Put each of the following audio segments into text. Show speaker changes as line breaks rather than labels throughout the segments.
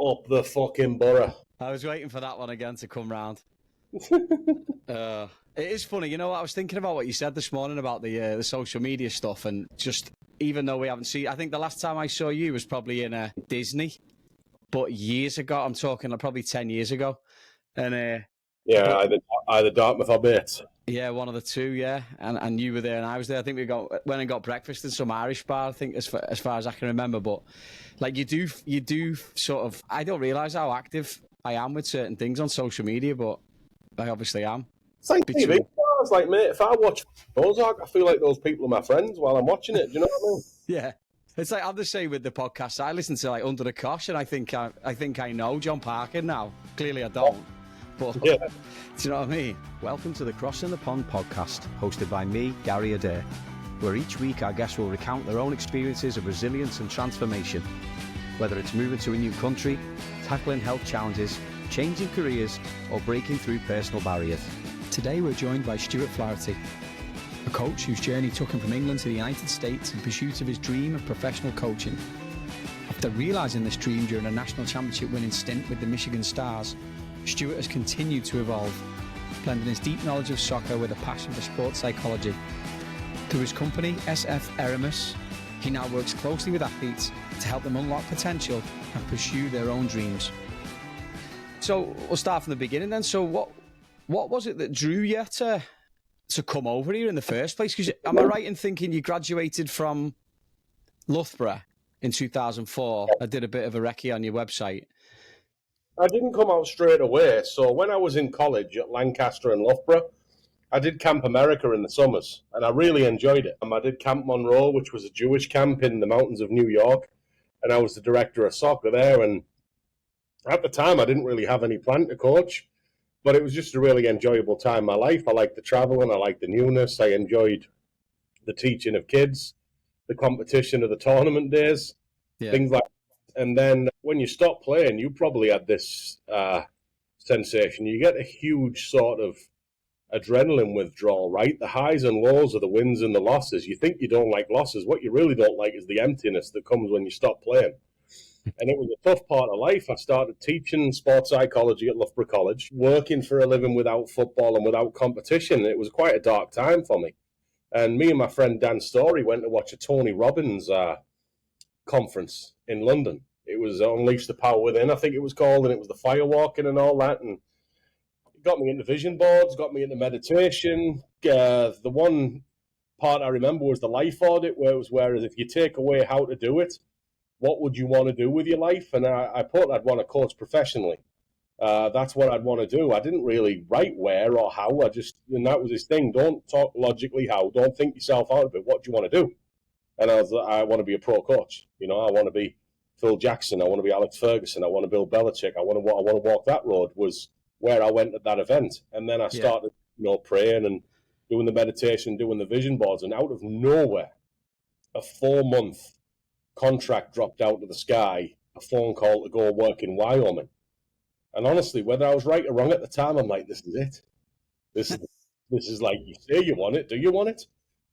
Up the fucking borough.
I was waiting for that one again to come round. It is funny, you know what? I was thinking about what you said this morning about the social media stuff, and just even though we haven't seen, I think the last time I saw you was probably in Disney, but years ago. I'm talking like probably 10 years ago, and
yeah, either Dartmouth or Bates.
Yeah, one of the two, yeah. And you were there and I was there. I think we went and got breakfast in some Irish bar, I think, as far as I can remember. But like you do sort of, I don't realise how active I am with certain things on social media, but I obviously am.
It's like TV stars, like, mate, if I watch Ozark, I feel like those people are my friends while I'm watching it. Do you know what I mean?
Yeah. It's like I'm the same with the podcast. I listen to like Under the Cosh, and I think I know John Parkin now. Clearly I don't. But yeah. Do you know what I mean?
Welcome to the Crossing the Pond podcast, hosted by me, Gary Adair, where each week our guests will recount their own experiences of resilience and transformation, whether it's moving to a new country, tackling health challenges, changing careers, or breaking through personal barriers.
Today we're joined by Stewart Flaherty, a coach whose journey took him from England to the United States in pursuit of his dream of professional coaching. After realising this dream during a national championship winning stint with the Michigan Stars, Stewart has continued to evolve, blending his deep knowledge of soccer with a passion for sports psychology. Through his company, SF Erimus, he now works closely with athletes to help them unlock potential and pursue their own dreams.
So we'll start from the beginning then. So what was it that drew you to come over here in the first place? Because am I right in thinking you graduated from Loughborough in 2004? I did a bit of a recce on your website.
I didn't come out straight away. So when I was in college at Lancaster and Loughborough, I did Camp America in the summers, and I really enjoyed it. I did Camp Monroe, which was a Jewish camp in the mountains of New York, and I was the director of soccer there. And at the time, I didn't really have any plan to coach, but it was just a really enjoyable time in my life. I liked the travel and I liked the newness. I enjoyed the teaching of kids, the competition of the tournament days, things like that. And then when you stop playing, you probably had this sensation. You get a huge sort of adrenaline withdrawal, right? The highs and lows of the wins and the losses. You think you don't like losses. What you really don't like is the emptiness that comes when you stop playing. And it was a tough part of life. I started teaching sports psychology at Loughborough College, working for a living without football and without competition. It was quite a dark time for me. And me and my friend Dan Story went to watch a Tony Robbins conference in London. It was Unleash the Power Within, I think it was called, and it was the firewalking and all that. And it got me into vision boards, got me into meditation. The one part I remember was the life audit, where it was, whereas if you take away how to do it, what would you want to do with your life? And I thought I'd want to coach professionally. That's what I'd want to do. I didn't really write where or how. And that was his thing. Don't talk logically how. Don't think yourself out of it. What do you want to do? And I want to be a pro coach. You know, I want to be Phil Jackson. I want to be Alex Ferguson. I want to Bill Belichick. I want to walk that road, was where I went at that event. And then I started, praying and doing the meditation, doing the vision boards. And out of nowhere, a 4-month contract dropped out of the sky, a phone call to go work in Wyoming. And honestly, whether I was right or wrong at the time, I'm like, this is it. This is like, you say you want it. Do you want it?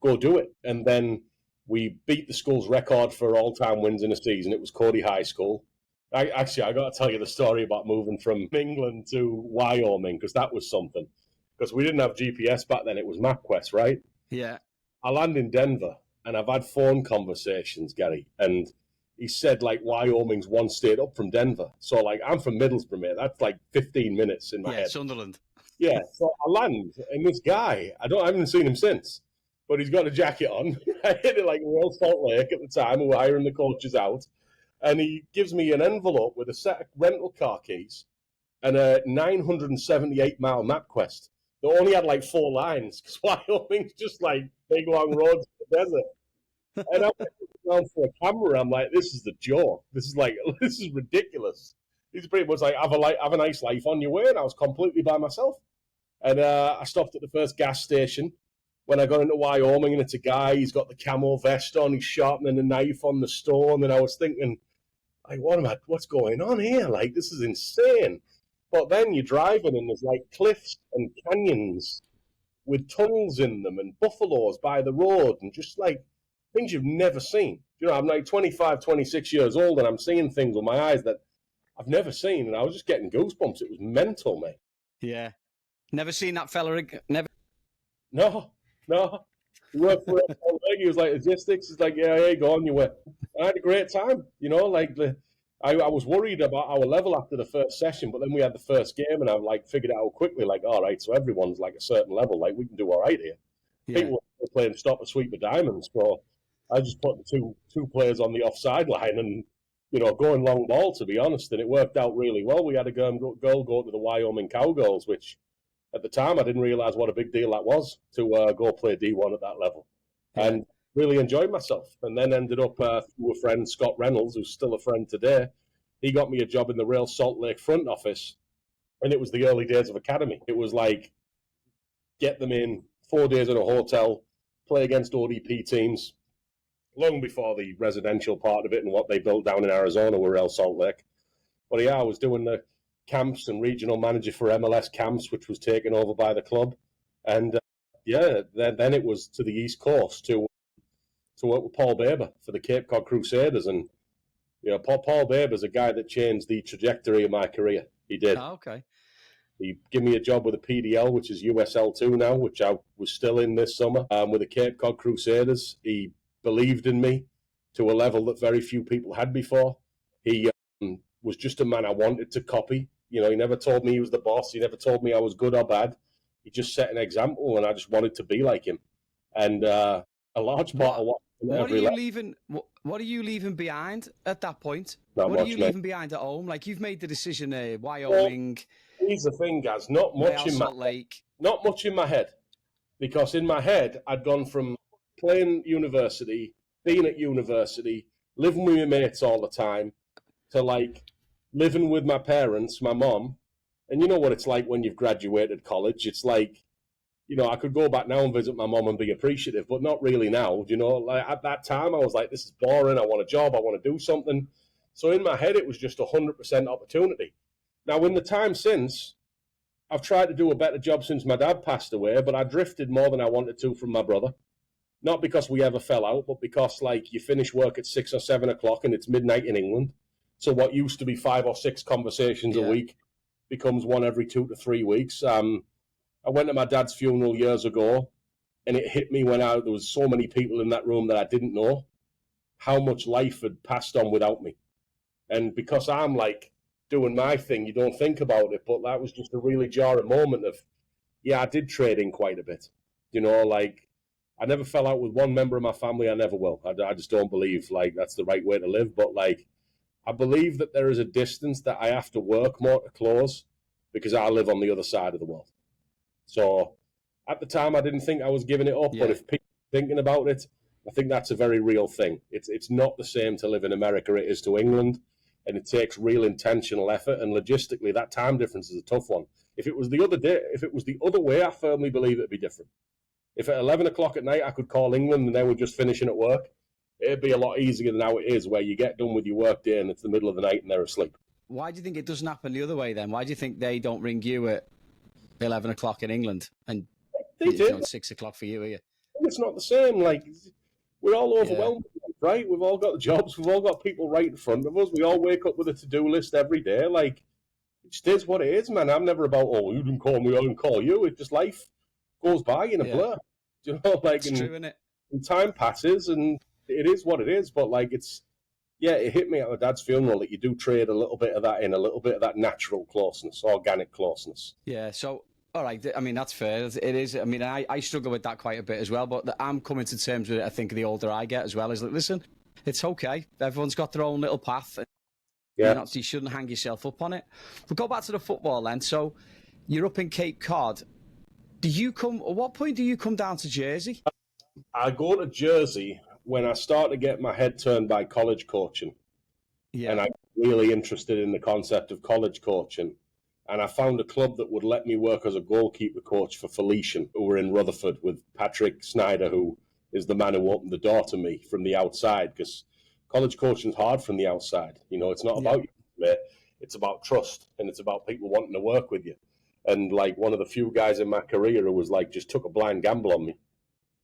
Go do it. And then we beat the school's record for all-time wins in a season. It was Cody High School. I got to tell you the story about moving from England to Wyoming, because that was something. Because we didn't have GPS back then. It was MapQuest, right?
Yeah.
I land in Denver, and I've had phone conversations, Gary, and he said, like, Wyoming's one state up from Denver. So, like, I'm from Middlesbrough, mate. That's like 15 minutes in my head.
Sunderland.
Yeah, so I land, and this guy, I haven't seen him since, but he's got a jacket on. I hit it like Royal Salt Lake at the time. We were hiring the coaches out. And he gives me an envelope with a set of rental car keys and a 978-mile MapQuest that only had like 4 lines, because Wyoming's just like big, long roads in the desert. And I went around for a camera. I'm like, this is the joke. This is ridiculous. He's pretty much like, have a nice life on your way. And I was completely by myself. And I stopped at the first gas station when I got into Wyoming, and it's a guy, he's got the camo vest on, he's sharpening a knife on the stone, and I was thinking, like, what's going on here? Like, this is insane. But then you're driving, and there's like cliffs and canyons with tunnels in them and buffaloes by the road, and just like things you've never seen. You know, I'm like 25, 26 years old, and I'm seeing things with my eyes that I've never seen, and I was just getting goosebumps. It was mental, mate.
Yeah. Never seen that fella. Never.
No. He worked for us all day. He was like, logistics. He's like, yeah, go on your way. I had a great time, I was worried about our level after the first session, but then we had the first game, and I figured it out quickly. All right, so everyone's like a certain level. We can do all right here.
Yeah.
People were playing stop and sweep with diamonds, so I just put the two players on the offside line and going long ball, to be honest, and it worked out really well. We had a girl go to the Wyoming Cowgirls, which at the time I didn't realise what a big deal that was to go play D1 at that level, and really enjoyed myself. And then ended up through a friend, Scott Reynolds, who's still a friend today. He got me a job in the Real Salt Lake front office, and it was the early days of academy. It was like get them in 4 days in a hotel, play against ODP teams, long before the residential part of it and what they built down in Arizona were Real Salt Lake. But yeah, I was doing the camps and regional manager for MLS camps, which was taken over by the club. And then it was to the East Coast to work with Paul Baber for the Cape Cod Crusaders. And Paul Baber's a guy that changed the trajectory of my career. He did.
Oh, okay.
He gave me a job with the PDL, which is USL2 now, which I was still in this summer, with the Cape Cod Crusaders. He believed in me to a level that very few people had before. He was just a man I wanted to copy. He never told me he was the boss. He never told me I was good or bad. He just set an example, and I just wanted to be like him. And a large part of what are
you leaving behind at that point?
Not
what
much,
are you
mate.
leaving behind at home? You've made the decision, Wyoming.
Well, here's the thing, guys. Not much in my head, because in my head I'd gone from playing university, being at university, living with my mates all the time, to living with my parents, my mom. And you know what it's like when you've graduated college. It's like, I could go back now and visit my mom and be appreciative, but not really now. At that time, I was like, this is boring. I want a job. I want to do something. So in my head, it was just 100% opportunity. Now, in the time since, I've tried to do a better job since my dad passed away, but I drifted more than I wanted to from my brother. Not because we ever fell out, but because, you finish work at 6 or 7 o'clock and it's midnight in England. So what used to be 5 or 6 conversations a week becomes one every 2 to 3 weeks. I went to my dad's funeral years ago, and it hit me when there was so many people in that room that I didn't know, how much life had passed on without me. And because I'm doing my thing, you don't think about it, but that was just a really jarring moment of, I did trade in quite a bit. I never fell out with one member of my family. I never will. I just don't believe that's the right way to live. But I believe that there is a distance that I have to work more to close because I live on the other side of the world. So at the time, I didn't think I was giving it up. But if people are thinking about it, I think that's a very real thing. It's not the same to live in America it is to England. And it takes real intentional effort. And logistically, that time difference is a tough one. If it was the other way, I firmly believe it'd be different. If at 11 o'clock at night I could call England and they were just finishing at work, it'd be a lot easier than how it is, where you get done with your work day and it's the middle of the night and they're asleep.
Why do you think it doesn't happen the other way then? Why do you think they don't ring you at 11 o'clock in England and
they do.
6 o'clock for you, are you?
It's not the same. We're all overwhelmed, right? We've all got jobs. We've all got people right in front of us. We all wake up with a to-do list every day. It just is what it is, man. I'm never about, you didn't call me, I didn't call you. It's just life goes by in a blur.
It's true, isn't it?
And time passes, and it is what it is. But it hit me at my dad's funeral that you do trade a little bit of that in, a little bit of that natural closeness, organic closeness.
Yeah. So, all right. I mean, that's fair. It is. I mean, I struggle with that quite a bit as well. But I'm coming to terms with it. I think the older I get as well is listen, it's okay. Everyone's got their own little path.
Yeah.
You shouldn't hang yourself up on it. But go back to the football then. So, you're up in Cape Cod. At what point do you come down to Jersey?
I go to Jersey when I start to get my head turned by college coaching. Yeah. And I'm really interested in the concept of college coaching. And I found a club that would let me work as a goalkeeper coach for Felician, who were in Rutherford, with Patrick Snyder, who is the man who opened the door to me from the outside, because college coaching is hard from the outside. It's not about you, mate. It's about trust, and it's about people wanting to work with you. And one of the few guys in my career who was just took a blind gamble on me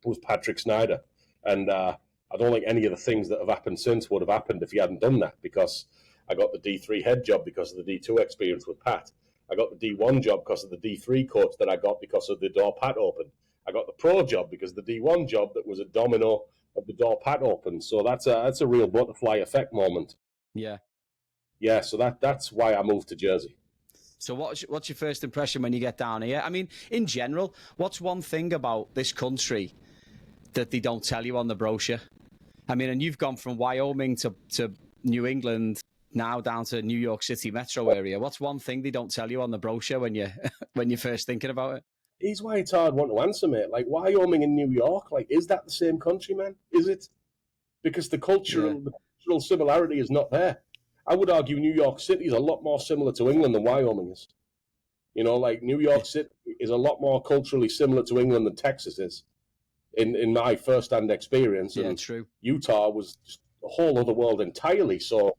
was Patrick Snyder. And I don't think any of the things that have happened since would have happened if he hadn't done that, because I got the D3 head job because of the D2 experience with Pat. I got the D1 job because of the D3 coach that I got because of the door Pat opened. I got the pro job because the D1 job that was a domino of the door Pat opened. So that's a real butterfly effect moment.
Yeah.
Yeah, so that's why I moved to Jersey.
So what's your first impression when you get down here? I mean, in general, what's one thing about this country that they don't tell you on the brochure? I mean, and you've gone from Wyoming to New England, now down to New York City metro area. What's one thing they don't tell you on the brochure when you're first thinking about it?
Here's why it's a hard one to answer, mate. Like, Wyoming and New York, like, is that the same country, man? Is it? Because the cultural similarity is not there. I would argue New York City is a lot more similar to England than Wyoming is. You know, like, New York City is a lot more culturally similar to England than Texas is, in my first-hand experience.
Yeah,
and
true.
Utah was just a whole other world entirely. So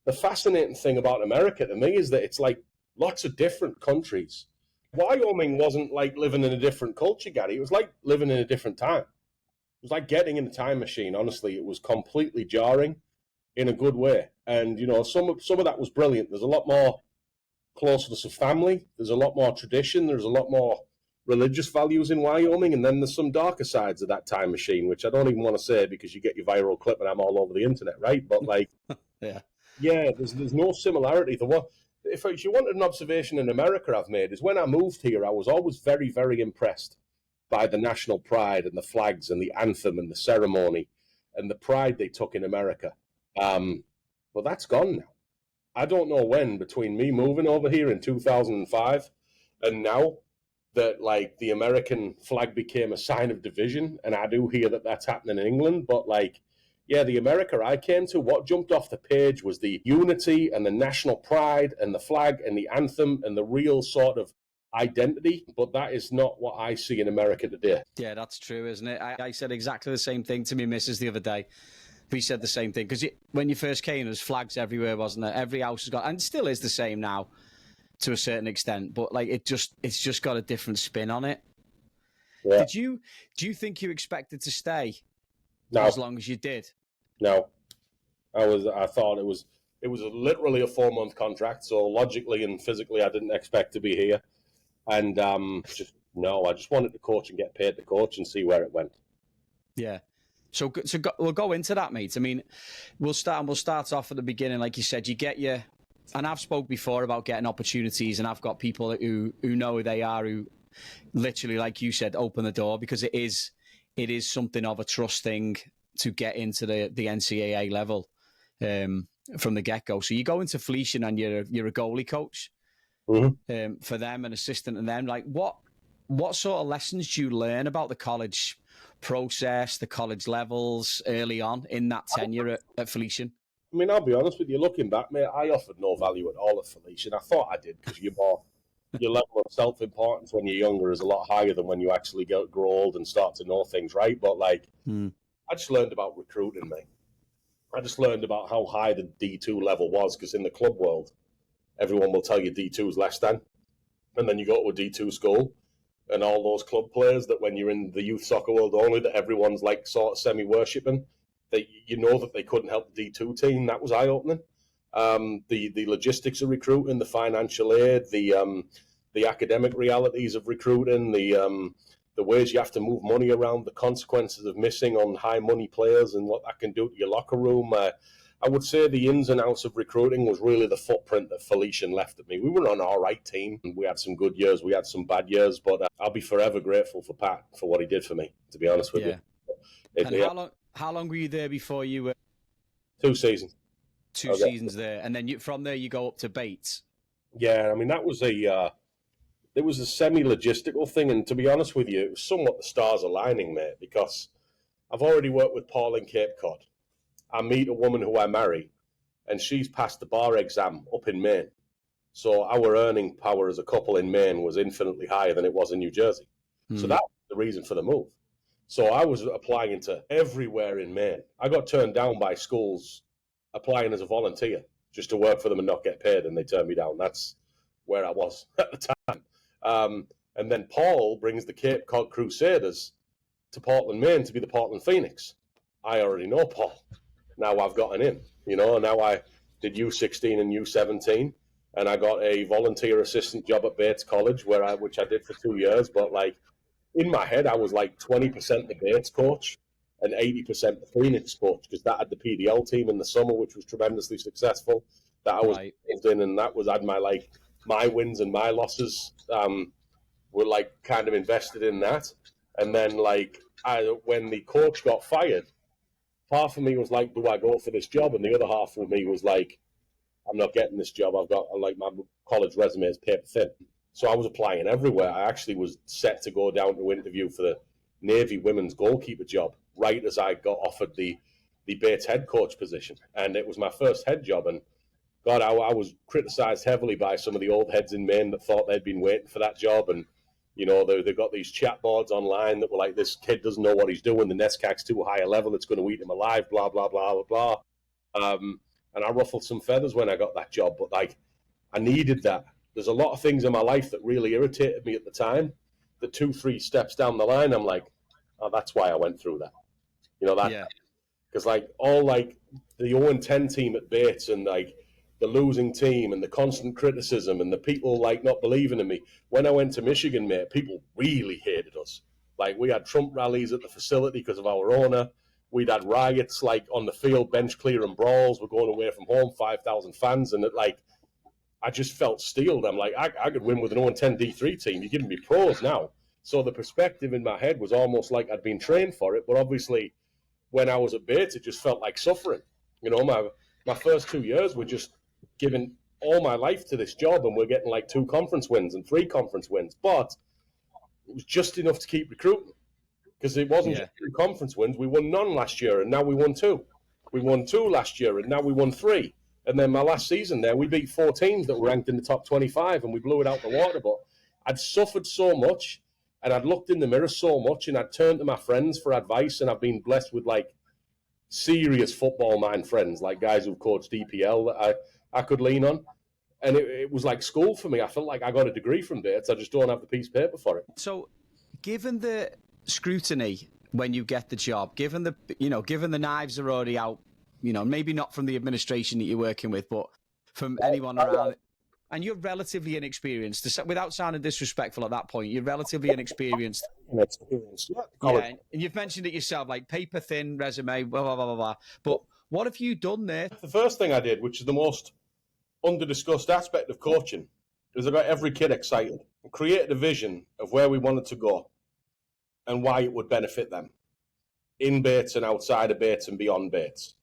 the fascinating thing about America to me is that it's like lots of different countries. Wyoming wasn't like living in a different culture, Gary. It was like living in a different time. It was like getting in a time machine. Honestly, it was completely jarring in a good way. And, you know, some of that was brilliant. There's a lot more closeness of family. There's a lot more tradition. There's a lot more religious values in Wyoming. And then there's some darker sides of that time machine, which I don't even want to say because you get your viral clip and I'm all over the internet, right? But like, there's no similarity. If you wanted an observation in America I've made is when I moved here, I was always very, very impressed by the national pride and the flags and the anthem and the ceremony and the pride they took in America. But that's gone now. I don't know when, between me moving over here in 2005 and now, that like the American flag became a sign of division. And I do hear that that's happening in England. But like, yeah, the America I came to, what jumped off the page was the unity and the national pride and the flag and the anthem and the real sort of identity. But that is not what I see in America today.
Yeah, that's true, isn't it? I said exactly the same thing to my missus the other day. We said the same thing because when you first came, there was flags everywhere, wasn't there? Every house has got, and still is the same now to a certain extent. But like, it's just got a different spin on it. Yeah. Do you think you expected to stay as long as you did?
No, I thought it was literally a 4-month contract. So logically and physically, I didn't expect to be here. And I just wanted to coach and get paid to coach and see where it went.
Yeah. So we'll go into that, mate. I mean, we'll start off at the beginning. Like you said, you get your, and I've spoke before about getting opportunities, and I've got people who know who they are, who literally, like you said, open the door, because it is something of a trust thing to get into the NCAA level from the get-go. So you go into Felician and you're a goalie coach for them, an assistant, and them. Like, what sort of lessons do you learn about the college process, the college levels early on in that tenure at Felician?
I mean, I'll be honest with you, looking back, mate, I offered no value at all at Felician. I thought I did because your level of self-importance when you're younger is a lot higher than when you actually grow old and start to know things, right? But like, I just learned about recruiting, mate. I just learned about how high the D2 level was, because in the club world, everyone will tell you D2 is less than. And then you go to a D2 school, and all those club players that when you're in the youth soccer world only, that everyone's like sort of semi-worshipping, that you know that they couldn't help the D2 team. That was eye-opening. The logistics of recruiting, the financial aid, the academic realities of recruiting, the ways you have to move money around, the consequences of missing on high-money players and what that can do to your locker room. I would say the ins and outs of recruiting was really the footprint that Felician left at me. We were on an all right team. We had some good years. We had some bad years. But I'll be forever grateful for Pat for what he did for me, to be honest with you.
And how long were you there before you were?
2 seasons.
Two seasons there. And then from there you go up to Bates.
Yeah, I mean, that was it was a semi-logistical thing. And to be honest with you, it was somewhat the stars aligning, mate, because I've already worked with Paul in Cape Cod. I meet a woman who I marry, and she's passed the bar exam up in Maine. So our earning power as a couple in Maine was infinitely higher than it was in New Jersey. So that was the reason for the move. So I was applying into everywhere in Maine. I got turned down by schools applying as a volunteer just to work for them and not get paid, and they turned me down. That's where I was at the time. And then Paul brings the Cape Cod Crusaders to Portland, Maine to be the Portland Phoenix. I already know Paul. Now I've gotten in, you know, now did U16 and U17, and I got a volunteer assistant job at Bates College, which I did for 2 years. But like in my head, I was like 20% the Bates coach and 80% the Phoenix coach, because that had the PDL team in the summer, which was tremendously successful. That I was involved in, and that was had my wins and my losses were like kind of invested in that. And then when the coach got fired, half of me was like, do I go for this job? And the other half of me was like, I'm not getting this job. I've got, like, my college resume is paper thin. So I was applying everywhere. I actually was set to go down to interview for the Navy women's goalkeeper job right as I got offered the Bates head coach position. And it was my first head job. And God, I was criticised heavily by some of the old heads in Maine that thought they'd been waiting for that job. And, you know, they've got these chat boards online that were like, this kid doesn't know what he's doing. The NESCAC's too high a level. It's going to eat him alive, blah, blah, blah, blah, blah. And I ruffled some feathers when I got that job. But, like, I needed that. There's a lot of things in my life that really irritated me at the time. The 2-3 steps down the line, I'm like, oh, that's why I went through that. You know, that. Because, like, all, like, the 0-10 team at Bates and, like, the losing team and the constant criticism and the people, like, not believing in me. When I went to Michigan, mate, people really hated us. Like, we had Trump rallies at the facility because of our owner. We'd had riots, like, on the field, bench clearing brawls. We're going away from home, 5,000 fans. And, I just felt steeled. I'm like, I could win with an 0-10 D3 team. You're giving me pros now. So the perspective in my head was almost like I'd been trained for it. But obviously, when I was at Bates, it just felt like suffering. You know, my first 2 years were just giving all my life to this job, and we're getting like 2 conference wins and 3 conference wins. But it was just enough to keep recruiting, because it wasn't just 2 conference wins. We won none last year, and now we won 2. We won 2 last year, and now we won 3. And then my last season there, we beat 4 teams that were ranked in the top 25, and we blew it out the water. But I'd suffered so much, and I'd looked in the mirror so much, and I'd turned to my friends for advice, and I've been blessed with, like, serious football mind friends, like guys who've coached DPL that I could lean on. And it was like school for me. I felt like I got a degree from Bates. I just don't have the piece of paper for it.
So, given the scrutiny when you get the job, given the knives are already out, you know, maybe not from the administration that you're working with, but from anyone around, and you're relatively inexperienced, without sounding disrespectful at that point, you're relatively inexperienced. And you've mentioned it yourself, like paper thin resume, blah, blah, blah, blah, blah. But what have you done there?
The first thing I did, which is the most under-discussed aspect of coaching, is I got every kid excited and created a vision of where we wanted to go and why it would benefit them in Bates and outside of Bates and beyond Bates.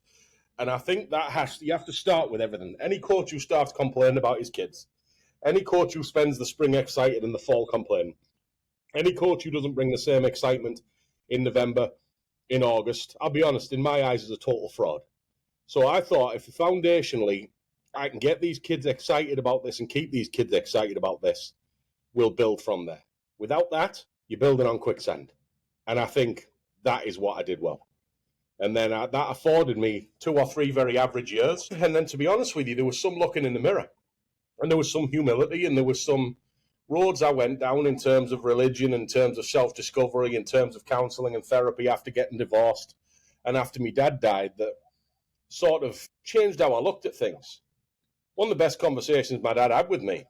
And I think that you have to start with everything. Any coach who starts complaining about his kids, any coach who spends the spring excited and the fall complaining, any coach who doesn't bring the same excitement in November, in August, I'll be honest, in my eyes, is a total fraud. So I thought, if foundationally I can get these kids excited about this and keep these kids excited about this, we'll build from there. Without that, you're building on quicksand. And I think that is what I did well. And then that afforded me 2 or 3 very average years. And then, to be honest with you, there was some looking in the mirror. And there was some humility, and there was some roads I went down in terms of religion, in terms of self-discovery, in terms of counselling and therapy after getting divorced and after my dad died, that sort of changed how I looked at things. One of the best conversations my dad had with me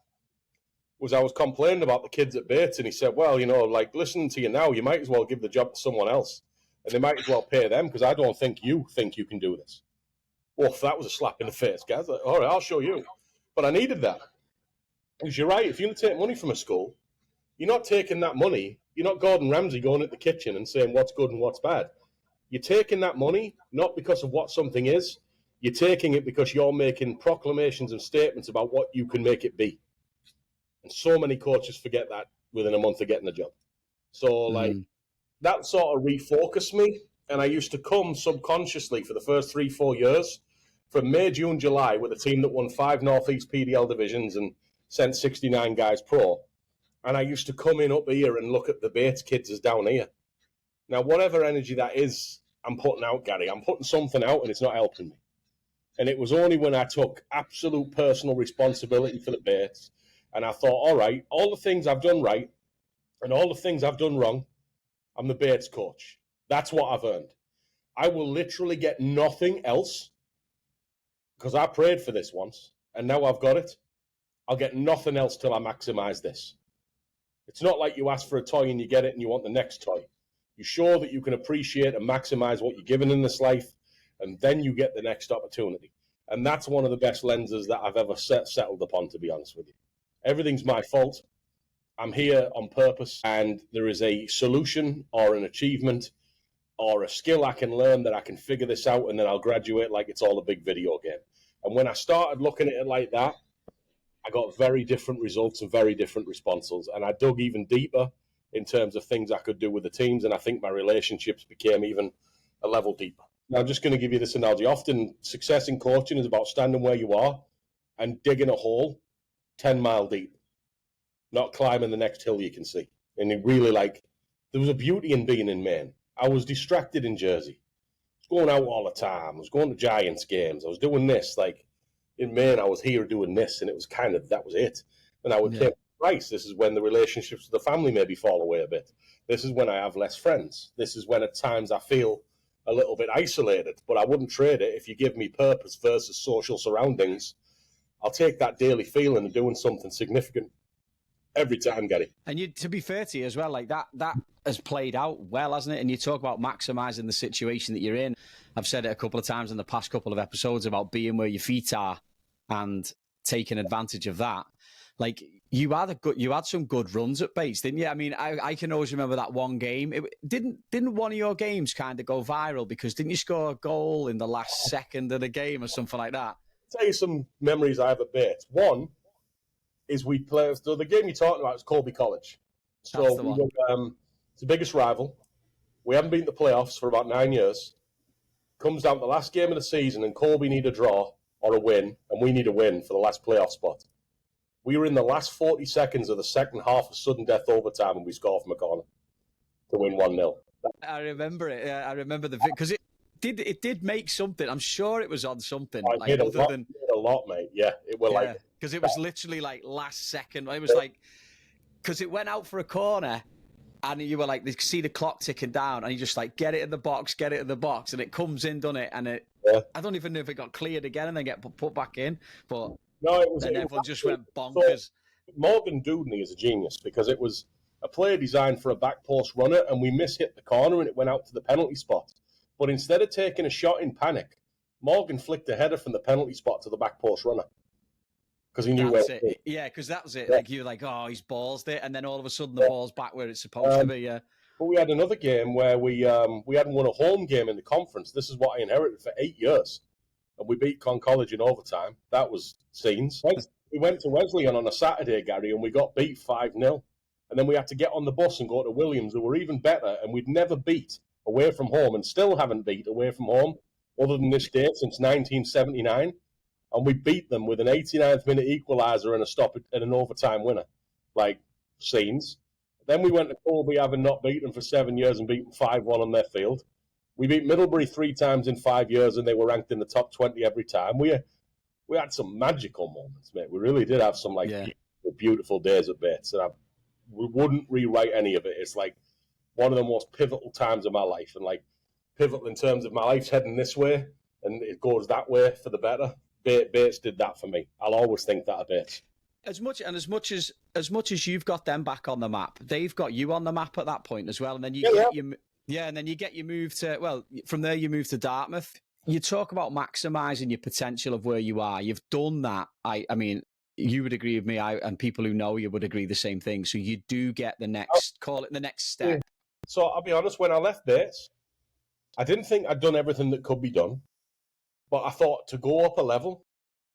was, I was complaining about the kids at Bates, and he said, well, you know, like, listening to you now, you might as well give the job to someone else. And they might as well pay them, because I don't think you can do this. Well, that was a slap in the face, guys. Like, all right, I'll show you. But I needed that. Because you're right, if you're going to take money from a school, you're not taking that money. You're not Gordon Ramsay going at the kitchen and saying what's good and what's bad. You're taking that money not because of what something is. You're taking it because you're making proclamations and statements about what you can make it be. And so many coaches forget that within a month of getting the job. So, that sort of refocused me, and I used to come subconsciously for the first 3-4 years from May, June, July with a team that won 5 Northeast PDL divisions and sent 69 guys pro. And I used to come in up here and look at the Bates kids as down here. Now, whatever energy that is I'm putting out, Gary, I'm putting something out and it's not helping me. And it was only when I took absolute personal responsibility for the Bates and I thought, all right, all the things I've done right and all the things I've done wrong, I'm the Bates coach. That's what I've earned. I will literally get nothing else because I prayed for this once, and now I've got it. I'll get nothing else till I maximise this. It's not like you ask for a toy and you get it and you want the next toy. You show that you can appreciate and maximise what you're given in this life, and then you get the next opportunity. And that's one of the best lenses that I've ever settled upon, to be honest with you. Everything's my fault. I'm here on purpose, and there is a solution or an achievement or a skill I can learn that I can figure this out, and then I'll graduate like it's all a big video game. And when I started looking at it like that, I got very different results and very different responses. And I dug even deeper in terms of things I could do with the teams, and I think my relationships became even a level deeper. Now, I'm just going to give you this analogy. Often, success in coaching is about standing where you are and digging a hole 10 mile deep, not climbing the next hill you can see. And it really, there was a beauty in being in Maine. I was distracted in Jersey. I was going out all the time. I was going to Giants games. I was doing this. In Maine, I was here doing this, and it was that was it. And I would take price. This is when the relationships with the family maybe fall away a bit. This is when I have less friends. This is when at times I feel a little bit isolated, but I wouldn't trade it. If you give me purpose versus social surroundings, I'll take that daily feeling of doing something significant every time, Gary.
And to be fair to you as well, that has played out well, hasn't it? And you talk about maximising the situation that you're in. I've said it a couple of times in the past couple of episodes about being where your feet are and taking advantage of that. You had some good runs at Bates, didn't you? I mean, I can always remember that one game. Didn't one of your games kind of go viral because didn't you score a goal in the last second of the game or something like that?
I'll tell you some memories I have at Bates. One is we play. So the game you're talking about is Colby College. So
That's the one.
It's the biggest rival. We haven't been to the playoffs for about 9 years. Comes down to the last game of the season, and Colby need a draw or a win, and we need a win for the last playoff spot. We were in the last 40 seconds of the second half of sudden death overtime, and we scored from a corner to win 1-0.
I remember it. Yeah, I remember because it did make something. I'm sure it was on something.
It made a lot, mate. Yeah,
because it was literally last second. It was because it went out for a corner, and you were you could see the clock ticking down, and you just get it in the box, and it comes in, doesn't it? And I don't even know if it got cleared again and then get put back in, but.
No, it was.
And everyone just went bonkers.
So Morgan Dudney is a genius because it was a player designed for a back post runner, and we mishit the corner and it went out to the penalty spot. But instead of taking a shot in panic, Morgan flicked a header from the penalty spot to the back post runner because he knew where it was.
Yeah, because that was it. Yeah. You were oh, he's ballsed it, and then all of a sudden the ball's back where it's supposed to be. Yeah.
But we had another game where we hadn't won a home game in the conference. This is what I inherited for 8 years. And we beat Con College in overtime. That was scenes. We went to Wesleyan on a Saturday, Gary, and we got beat 5-0. And then we had to get on the bus and go to Williams, who were even better, and we'd never beat away from home and still haven't beat away from home other than this date since 1979. And we beat them with an 89th minute equaliser and a stop and an overtime winner. Scenes. Then we went to Colby, having not beaten them for 7 years, and beat them 5-1 on their field. We beat Middlebury 3 times in 5 years, and they were ranked in the top 20 every time. We had some magical moments, mate. We really did have some beautiful days at Bates, and we wouldn't rewrite any of it. It's one of the most pivotal times of my life, and pivotal in terms of my life's heading this way, and it goes that way for the better. Bates did that for me. I'll always think that of Bates.
As much as you've got them back on the map, they've got you on the map at that point as well, and then and then you get your move to, from there you move to Dartmouth. You talk about maximising your potential of where you are. You've done that. I mean, you would agree with me, and people who know you would agree the same thing. So you do get the next, call it the next step.
Yeah. So I'll be honest, when I left Bates, I didn't think I'd done everything that could be done, but I thought to go up a level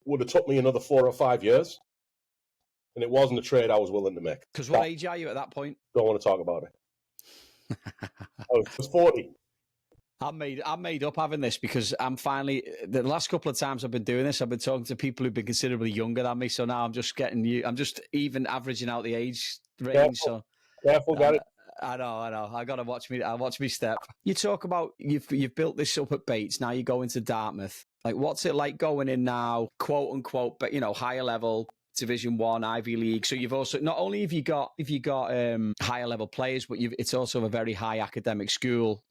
would have took me another 4 or 5 years, and it wasn't a trade I was willing to make.
Because what age are you at that point?
Don't want to talk about it. I was 40.
I'm made up having this because I'm finally, the last couple of times I've been doing this, I've been talking to people who've been considerably younger than me. So now I'm just I'm just even averaging out the age range.
Careful, Gary.
I know. I got to watch me step. You talk about you've built this up at Bates. Now you go into Dartmouth. What's it like going in now, quote unquote, but higher level, Division 1, Ivy League. So you've also, not only have you got higher level players, but it's also a very high academic school.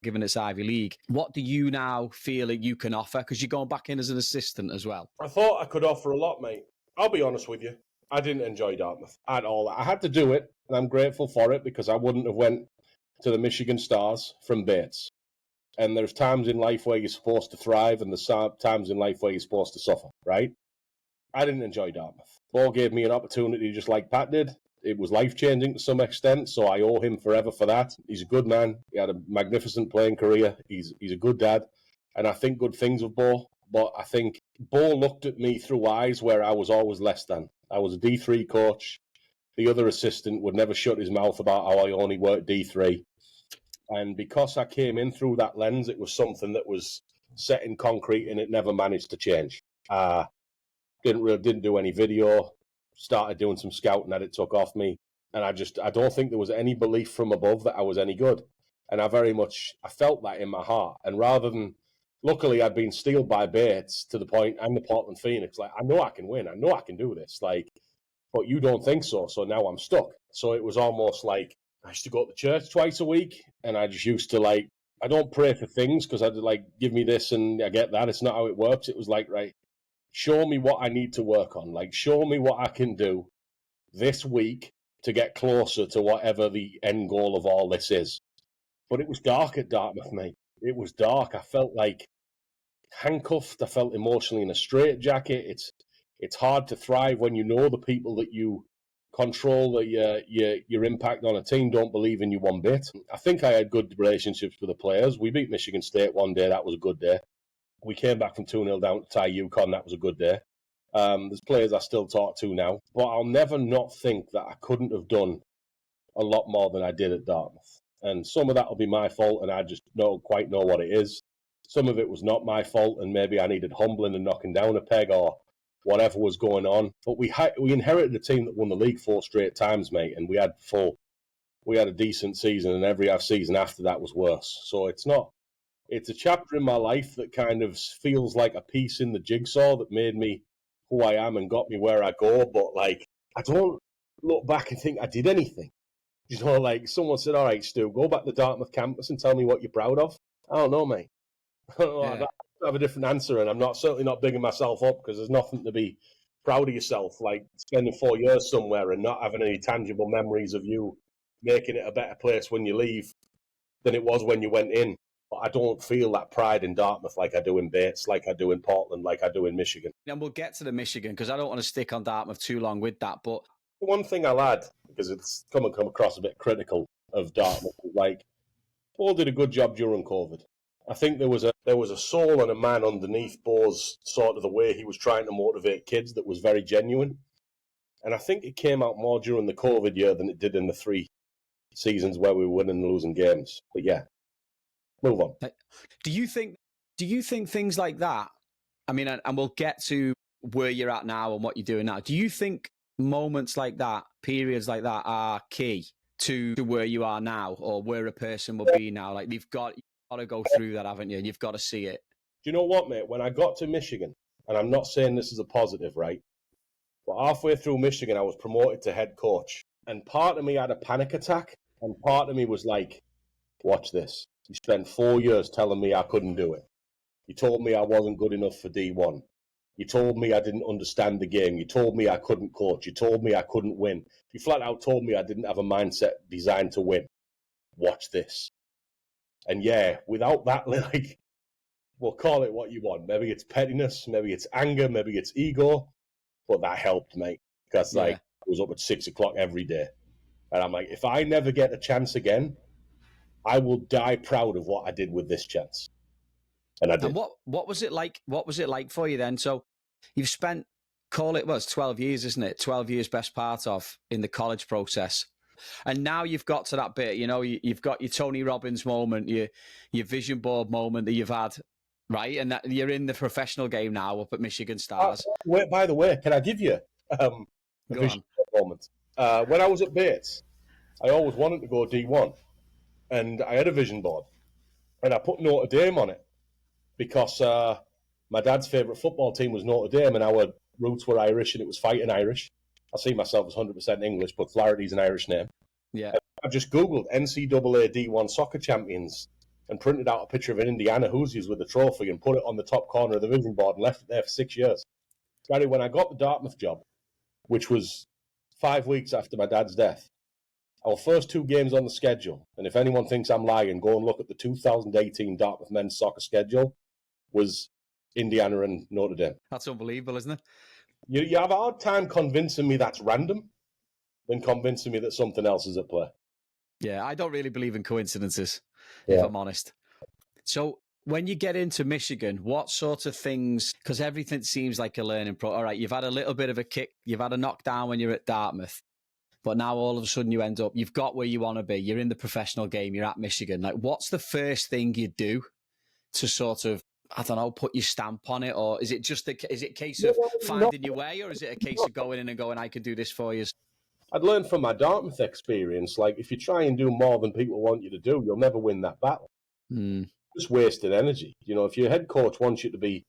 given it's Ivy League. What do you now feel that you can offer? Because you're going back in as an assistant as well.
I thought I could offer a lot, mate. I'll be honest with you. I didn't enjoy Dartmouth at all. I had to do it, and I'm grateful for it because I wouldn't have went to the Michigan Stars from Bates. And there's times in life where you're supposed to thrive, and there's times in life where you're supposed to suffer, right? I didn't enjoy Dartmouth. Ball gave me an opportunity just like Pat did. It was life-changing to some extent, so I owe him forever for that. He's a good man. He had a magnificent playing career. He's a good dad, and I think good things of Bo. But I think Bo looked at me through eyes where I was always less than. I was a D3 coach. The other assistant would never shut his mouth about how I only worked D3. And because I came in through that lens, it was something that was set in concrete, and it never managed to change. Didn't do any video. Started doing some scouting that it took off me, and I don't think there was any belief from above that I was any good, and I felt that in my heart. And rather than, luckily, I'd been steeled by Bates to the point, I'm the Portland Phoenix, like, I know I can win, I know I can do this, like, but you don't think so, so now I'm stuck. So it was almost like I used to go to church twice a week, and I just used to, like, I don't pray for things because I'd like, give me this and I get that. It's not how it works. It was like, right, show me what I need to work on. Like, show me what I can do this week to get closer to whatever the end goal of all this is. But it was dark at Dartmouth, mate. It was dark. I felt like handcuffed. I felt emotionally in a straitjacket. It's hard to thrive when you know the people that you control, that your impact on a team don't believe in you one bit. I think I had good relationships with the players. We beat Michigan State one day. That was a good day. We came back from 2-0 down to tie UConn. That was a good day. There's players I still talk to now. But I'll never not think that I couldn't have done a lot more than I did at Dartmouth. And some of that will be my fault, and I just don't quite know what it is. Some of it was not my fault, and maybe I needed humbling and knocking down a peg or whatever was going on. But we inherited a team that won the league 4 straight times, mate, and we had a decent season, and every season after that was worse. So it's a chapter in my life that kind of feels like a piece in the jigsaw that made me who I am and got me where I go. But, like, I don't look back and think I did anything. You know, like, someone said, all right, Stu, go back to Dartmouth campus and tell me what you're proud of. I don't know, mate. I don't know.
Yeah.
I have a different answer, and I'm certainly not bigging myself up because there's nothing to be proud of yourself, like spending 4 years somewhere and not having any tangible memories of you making it a better place when you leave than it was when you went in. But I don't feel that pride in Dartmouth like I do in Bates, like I do in Portland, like I do in Michigan.
And we'll get to the Michigan because I don't want to stick on Dartmouth too long with that. But
The one thing I'll add, because it's come across a bit critical of Dartmouth, like, Paul did a good job during COVID. I think there was a soul and a man underneath Bo's sort of the way he was trying to motivate kids that was very genuine. And I think it came out more during the COVID year than it did in the 3 seasons where we were winning and losing games. But yeah, move on.
do you think things like that, I mean, and we'll get to where you're at now and what you're doing now. Do you think moments like that, periods like that are key to where you are now or where a person will be now? Like, you've got to go through that, haven't you? And you've got to see it.
Do you know what, mate? When I got to Michigan, and I'm not saying this is a positive, right? But halfway through Michigan, I was promoted to head coach. And part of me had a panic attack. And part of me was like, watch this. You spent 4 years telling me I couldn't do it. You told me I wasn't good enough for D1. You told me I didn't understand the game. You told me I couldn't coach. You told me I couldn't win. You flat out told me I didn't have a mindset designed to win. Watch this. And yeah, without that, like, we'll call it what you want. Maybe it's pettiness, maybe it's anger, maybe it's ego. But that helped, mate. Because, like, I was up at 6 o'clock every day. And I'm like, if I never get a chance again, I will die proud of what I did with this chance. And I did.
And what was it like? What was it like for you then? So you've spent, it's 12 years, isn't it? 12 years best part of in the college process. And now you've got to that bit, you know, you've got your Tony Robbins moment, your vision board moment that you've had, right? And that you're in the professional game now up at Michigan Stars.
By the way, can I give you a vision board moment? When I was at Bates, I always wanted to go D1. And I had a vision board. And I put Notre Dame on it because my dad's favourite football team was Notre Dame and our roots were Irish and it was fighting Irish. I see myself as 100% English, but Flaherty's an Irish name.
Yeah.
I've just Googled NCAA D1 soccer champions and printed out a picture of an Indiana Hoosiers with a trophy and put it on the top corner of the vision board and left it there for 6 years. Gary, when I got the Dartmouth job, which was 5 weeks after my dad's death, our first 2 games on the schedule, and if anyone thinks I'm lying, go and look at the 2018 Dartmouth men's soccer schedule, was Indiana and Notre Dame.
That's unbelievable, isn't it?
You have a hard time convincing me that's random than convincing me that something else is at play.
Yeah, I don't really believe in coincidences,
Yeah.
if I'm honest. So when you get into Michigan, what sort of things, because everything seems like a learning all right, you've had a little bit of a kick, you've had a knockdown when you're at Dartmouth, but now all of a sudden you've got where you want to be, you're in the professional game, you're at Michigan. Like, what's the first thing you do to sort of, I don't know, put your stamp on it? Or is it just is it a case of finding your way, or is it a case of going in and going, I can do this for you?
I'd learned from my Dartmouth experience, like, if you try and do more than people want you to do, you'll never win that battle. Just wasted energy. You know, if your head coach wants you to be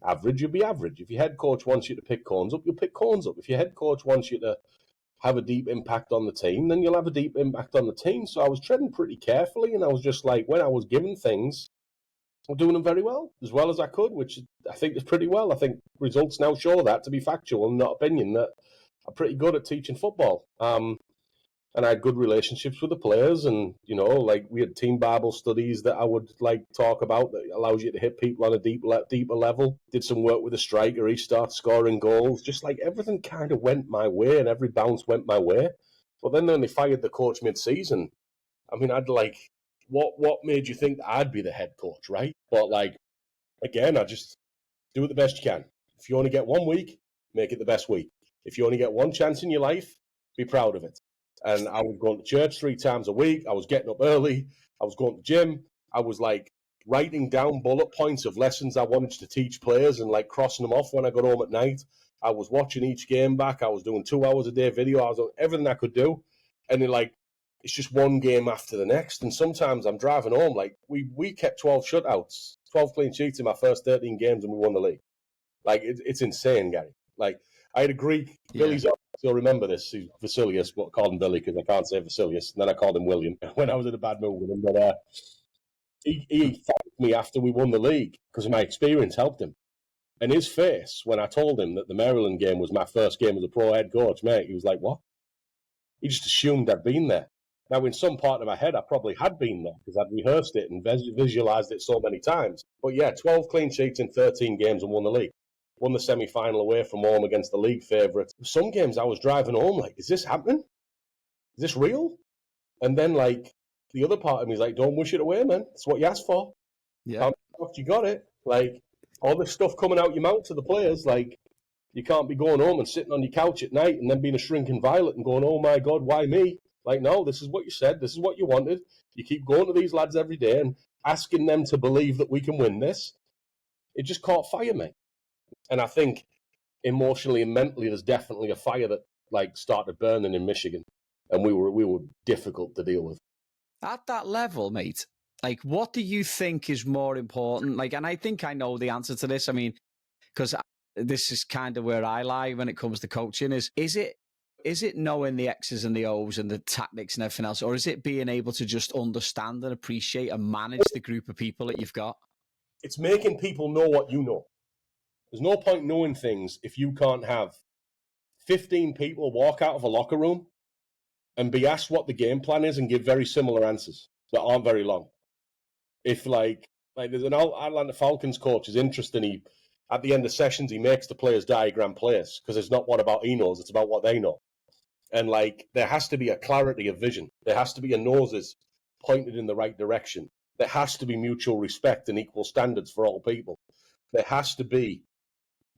average, you'll be average. If your head coach wants you to pick corns up, you'll pick corns up. If your head coach wants you to have a deep impact on the team, then you'll have a deep impact on the team. So I was treading pretty carefully, and I was just like, when I was given things, I'm doing them very well as I could, which I think is pretty well. I think results now show that, to be factual and not opinion, that I'm pretty good at teaching football. And I had good relationships with the players, and, you know, like, we had team Bible studies that I would, like, talk about that allows you to hit people on a deeper level. Did some work with a striker. He started scoring goals. Just, like, everything kind of went my way, and every bounce went my way. But then when they fired the coach mid-season, I mean, I'd, like, what made you think that I'd be the head coach, right? But, like, again, I just do it the best you can. If you only get 1 week, make it the best week. If you only get one chance in your life, be proud of it. And I was going to church 3 times a week. I was getting up early. I was going to gym. I was, like, writing down bullet points of lessons I wanted to teach players and, like, crossing them off when I got home at night. I was watching each game back. I was doing 2 hours a day video. I was doing everything I could do. And then, like, it's just one game after the next. And sometimes I'm driving home. Like, we kept 12 shutouts, 12 clean sheets in my first 13 games, and we won the league. Like, it's insane, Gary. Like, I had a Greek, Billy's, you'll remember this, he's Vasilius, but I called him Billy because I can't say Vasilius, and then I called him William when I was in a bad mood with him. But he thanked me after we won the league because my experience helped him. And his face, when I told him that the Maryland game was my first game as a pro head coach, mate, he was like, what? He just assumed I'd been there. Now, in some part of my head, I probably had been there because I'd rehearsed it and visualized it so many times. But yeah, 12 clean sheets in 13 games and won the league. Won the semi-final away from home against the league favourite. Some games I was driving home like, is this happening? Is this real? And then, like, the other part of me is like, don't wish it away, man. It's what you asked for.
Yeah.
You got it. Like, all this stuff coming out your mouth to the players, like, you can't be going home and sitting on your couch at night and then being a shrinking violet and going, oh my God, why me? Like, no, this is what you said. This is what you wanted. You keep going to these lads every day and asking them to believe that we can win this. It just caught fire, mate. And I think emotionally and mentally, there's definitely a fire that, like, started burning in Michigan, and we were difficult to deal with.
At that level, mate, like, what do you think is more important? Like, and I think I know the answer to this. I mean, because this is kind of where I lie when it comes to coaching. Is it knowing the X's and the O's and the tactics and everything else, or is it being able to just understand and appreciate and manage the group of people that you've got?
It's making people know what you know. There's no point knowing things if you can't have 15 people walk out of a locker room and be asked what the game plan is and give very similar answers that aren't very long. If, like there's an Atlanta Falcons coach is interesting. At the end of sessions, he makes the players diagram plays because it's not what about he knows, it's about what they know. And, like, there has to be a clarity of vision. There has to be a noses pointed in the right direction. There has to be mutual respect and equal standards for all people. There has to be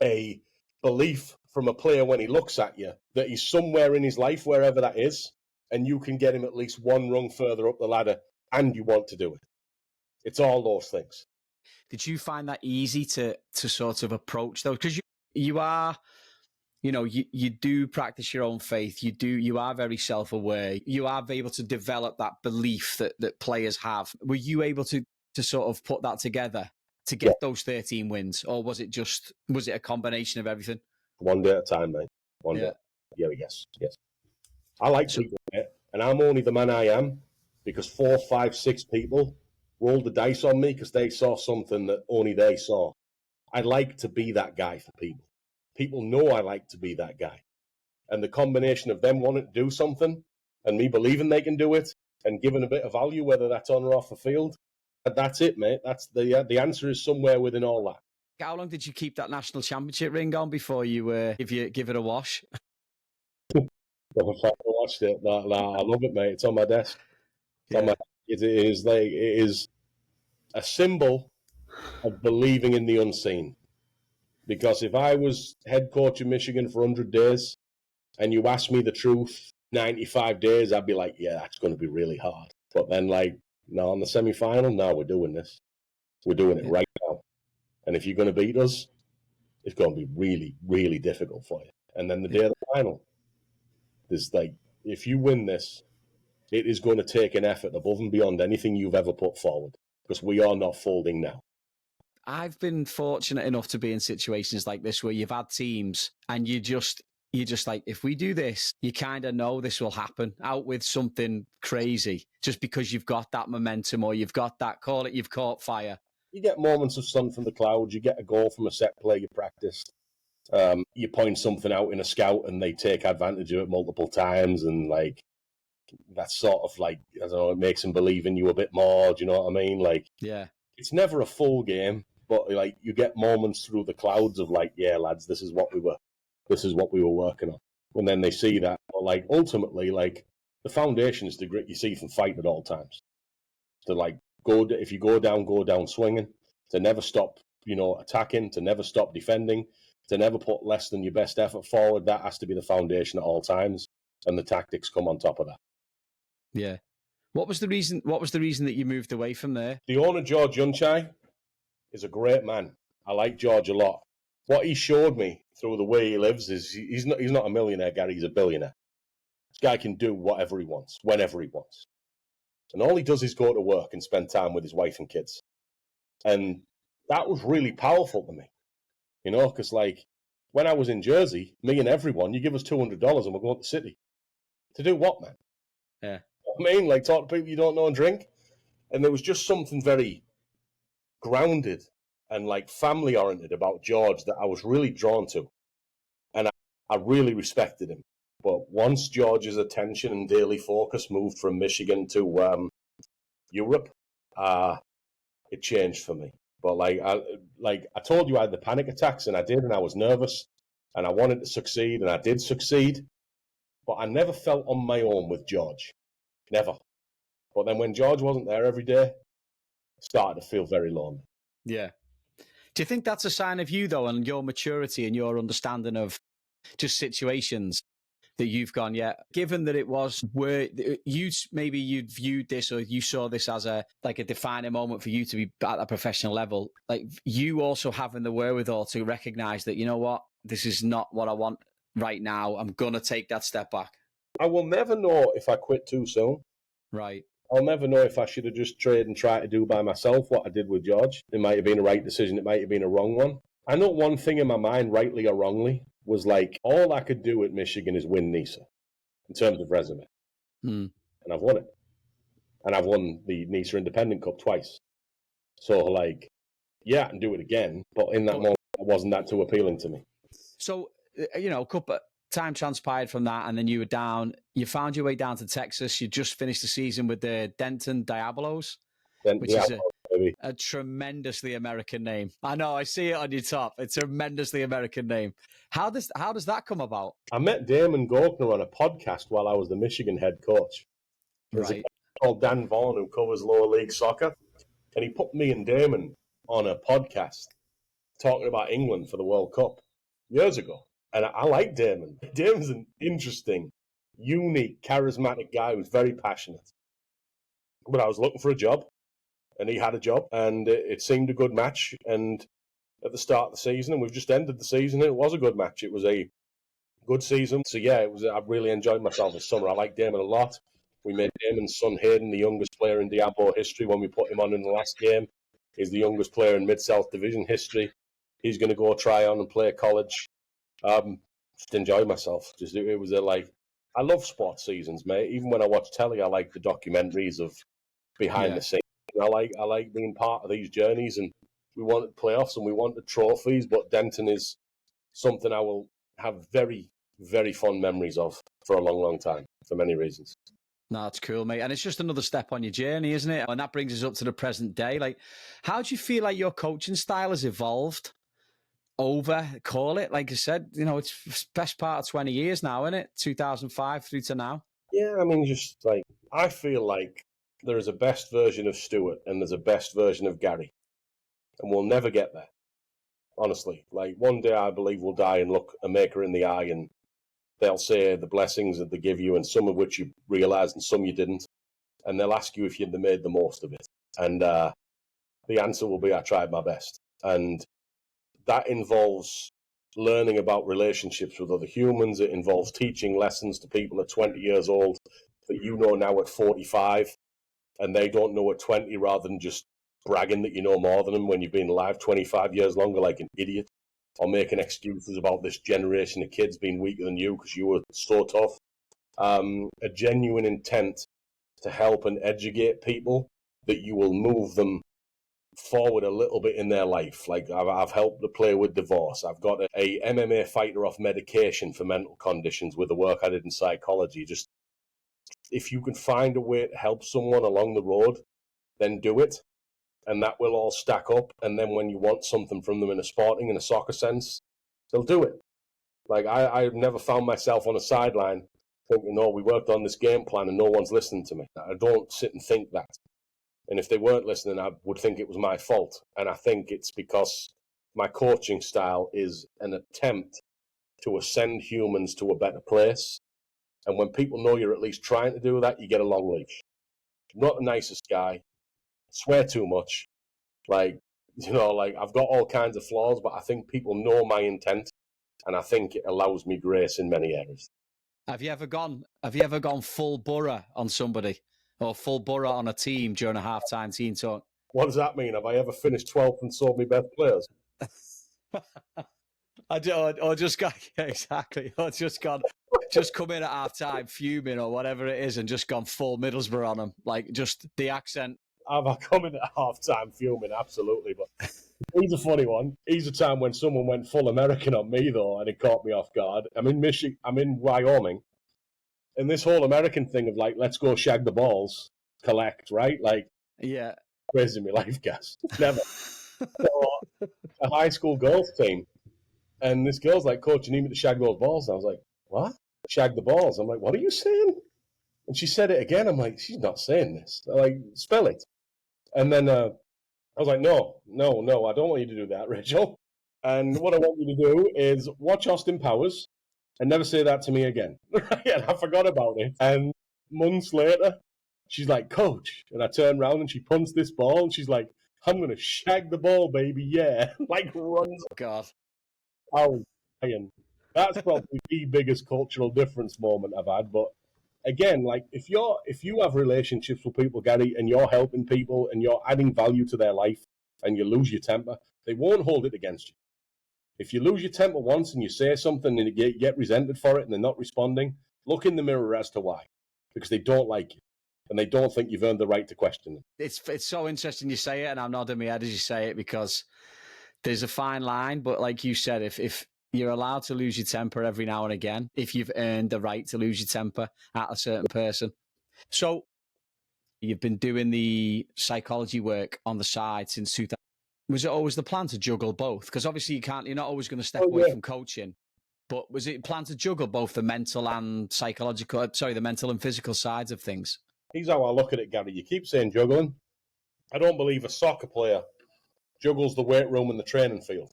a belief from a player when he looks at you that he's somewhere in his life, wherever that is, and you can get him at least one rung further up the ladder, and you want to do it. It's all those things.
Did you find that easy to sort of approach those? Because you are, you know, you do practice your own faith. You are very self-aware. You are able to develop that belief that players have. Were you able to sort of put that together to get those 13 wins, or was it a combination of everything?
One day at a time, mate. One day. Yeah, yes. I like people, mate, and I'm only the man I am because 4, 5, 6 people rolled the dice on me because they saw something that only they saw. I like to be that guy for people. People know I like to be that guy. And the combination of them wanting to do something and me believing they can do it and giving a bit of value, whether that's on or off the field, that's it, mate. That's the answer is somewhere within all that.
How long did you keep that national championship ring on before you give it a wash?
I've watched it. I love it, mate. It's on my desk. It is a symbol of believing in the unseen. Because if I was head coach in Michigan for 100 days and you asked me the truth, 95 days, I'd be like, yeah, that's going to be really hard. But then, no, on the semi-final, no, we're doing this. We're doing it right now. And if you're going to beat us, it's going to be really, really difficult for you. And then the day of the final, there's if you win this, it is going to take an effort above and beyond anything you've ever put forward, because we are not folding now.
I've been fortunate enough to be in situations like this where you've had teams and you're just like, if we do this, you kind of know this will happen, out with something crazy, just because you've got that momentum or you've got that, call it, you've caught fire.
You get moments of sun from the clouds. You get a goal from a set play you practiced. You point something out in a scout and they take advantage of it multiple times. And that's sort of I don't know, it makes them believe in you a bit more. Do you know what I mean? It's never a full game, but you get moments through the clouds of yeah, lads, this is what we were working on. And then they see that, but ultimately, the foundation is to grit your teeth and fight at all times. To if you go down swinging, to never stop, attacking, to never stop defending, to never put less than your best effort forward. That has to be the foundation at all times, and the tactics come on top of that.
Yeah. What was the reason that you moved away from there?
The owner, George Yunchai, is a great man. I like George a lot. What he showed me through the way he lives is he's not a millionaire, Gary. He's a billionaire. This guy can do whatever he wants, whenever he wants. And all he does is go to work and spend time with his wife and kids. And that was really powerful to me, because when I was in Jersey, me and everyone, you give us $200 and we'll go to the city. To do what, man?
Yeah.
I mean, talk to people you don't know and drink. And there was just something very grounded and family oriented about George that I was really drawn to. And I really respected him. But once George's attention and daily focus moved from Michigan to Europe, it changed for me. But I told you, I had the panic attacks, and I did, and I was nervous, and I wanted to succeed, and I did succeed. But I never felt on my own with George. Never. But then when George wasn't there every day, I started to feel very lonely.
Yeah. Do you think that's a sign of you, though, and your maturity and your understanding of just situations that you've gone, given that it was where you'd viewed this or you saw this as a defining moment for you to be at a professional level, you also having the wherewithal to recognize that, you know what, this is not what I want right now. I'm going to take that step back.
I will never know if I quit too soon.
Right.
I'll never know if I should have just tried and tried to do by myself what I did with George. It might have been a right decision. It might have been a wrong one. I know one thing in my mind, rightly or wrongly, was all I could do at Michigan is win NISA in terms of resume. And I've won it. And I've won the NISA Independent Cup twice. So, I can do it again. But in that moment, it wasn't that too appealing to me.
So, a couple time transpired from that, and then you were down. You found your way down to Texas. You just finished the season with the Denton Diabolos, which is a tremendously American name. I know, I see it on your top. It's a tremendously American name. How does that come about?
I met Damon Gaukner on a podcast while I was the Michigan head coach. There's a guy called Dan Vaughn who covers lower league soccer, and he put me and Damon on a podcast talking about England for the World Cup years ago. And I like Damon. Damon's an interesting, unique, charismatic guy who's very passionate. But I was looking for a job, and he had a job, and it seemed a good match. And at the start of the season, and we've just ended the season, and it was a good match. It was a good season. So, I really enjoyed myself this summer. I like Damon a lot. We made Damon's son Hayden the youngest player in Diablo history when we put him on in the last game. He's the youngest player in Mid-South Division history. He's going to go try on and play college. Just enjoyed myself. It was I love sports seasons, mate. Even when I watch telly, I like the documentaries of behind the scenes. I like being part of these journeys, and we wanted playoffs and we wanted trophies, but Denton is something I will have very, very fond memories of for a long, long time, for many reasons.
No, that's cool, mate. And it's just another step on your journey, isn't it? And that brings us up to the present day. Like, how do you feel like your coaching style has evolved over, call it? Like I said, it's best part of 20 years now, isn't it? 2005 through to now.
Yeah, I mean, just like, I feel like there is a best version of Stewart and there's a best version of Gary. And we'll never get there, honestly. Like, one day I believe we'll die and look a maker in the eye, and they'll say the blessings that they give you, and some of which you realised and some you didn't. And they'll ask you if you made the most of it. And the answer will be, I tried my best. And that involves learning about relationships with other humans. It involves teaching lessons to people at 20 years old that you know now at 45, and they don't know at 20, rather than just bragging that you know more than them when you've been alive 25 years longer like an idiot, or making excuses about this generation of kids being weaker than you because you were so tough. A genuine intent to help and educate people that you will move them forward a little bit in their life. Like, I've helped the player with divorce. I've got a MMA fighter off medication for mental conditions with the work I did in psychology. Just, if you can find a way to help someone along the road, then do it. And that will all stack up. And then when you want something from them in a sporting and a soccer sense, they'll do it. Like, I've never found myself on a sideline thinking, we worked on this game plan and no one's listening to me. I don't sit and think that. And if they weren't listening, I would think it was my fault. And I think it's because my coaching style is an attempt to ascend humans to a better place. And when people know you're at least trying to do that, you get a long leash. I'm not the nicest guy. Swear too much. Like, I've got all kinds of flaws, but I think people know my intent, and I think it allows me grace in many areas.
Have you ever gone full Borough on somebody, or full Borough on a team during a halftime team talk?
What does that mean? Have I ever finished 12th and sold me best players?
Or just got exactly, or just come in at halftime fuming or whatever it is, and just gone full Middlesbrough on them, like just the accent.
I've come in at half-time fuming, absolutely. But he's a funny one. He's a time when someone went full American on me, though, and it caught me off guard. I'm in Wyoming, and this whole American thing of, like, let's go shag the balls, collect, right? Like,
yeah,
crazy in my life, guys. Never. So, a high school golf team, and this girl's like, Coach, you need me to shag those balls? And I was like, what? Shag the balls? I'm like, what are you saying? And she said it again. I'm like, she's not saying this. I'm like, spell it. And then I was like, no, I don't want you to do that, Rachel. And what I want you to do is watch Austin Powers and never say that to me again. And I forgot about it. And months later, she's like, Coach. And I turn around and she punts this ball. And she's like, I'm going to shag the ball, baby. Yeah. Like, runs.
God.
I was saying, that's probably the biggest cultural difference moment I've had. But again, like, if you have relationships with people, Gary, and you're helping people and you're adding value to their life, and you lose your temper, they won't hold it against you. If you lose your temper once and you say something and you get resented for it and they're not responding, look in the mirror as to why. Because they don't like you and they don't think you've earned the right to question them.
It's so interesting you say it, and I'm nodding my head as you say it, because there's a fine line. But like you said, if you're allowed to lose your temper every now and again, if you've earned the right to lose your temper at a certain person. So you've been doing the psychology work on the side since 2000. Was it always the plan to juggle both? Because obviously you're not always going to step away from coaching. But was it planned to juggle both the mental and the mental and physical sides of things?
Here's how I look at it, Gary. You keep saying juggling. I don't believe a soccer player juggles the weight room and the training field.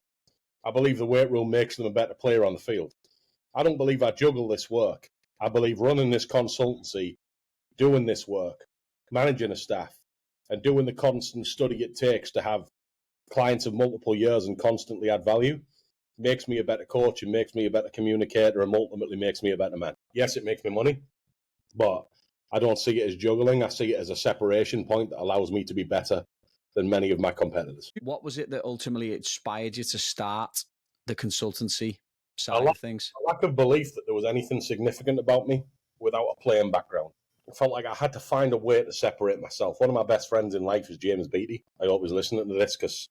I believe the weight room makes them a better player on the field. I don't believe I juggle this work. I believe running this consultancy, doing this work, managing a staff, and doing the constant study it takes to have clients of multiple years and constantly add value makes me a better coach and makes me a better communicator and ultimately makes me a better man. Yes, it makes me money, but I don't see it as juggling. I see it as a separation point that allows me to be better than many of my competitors.
What was it that ultimately inspired you to start the consultancy side of things?
A lack of belief that there was anything significant about me without a playing background. I felt like I had to find a way to separate myself. One of my best friends in life is James Beattie. I hope he's listening to this, because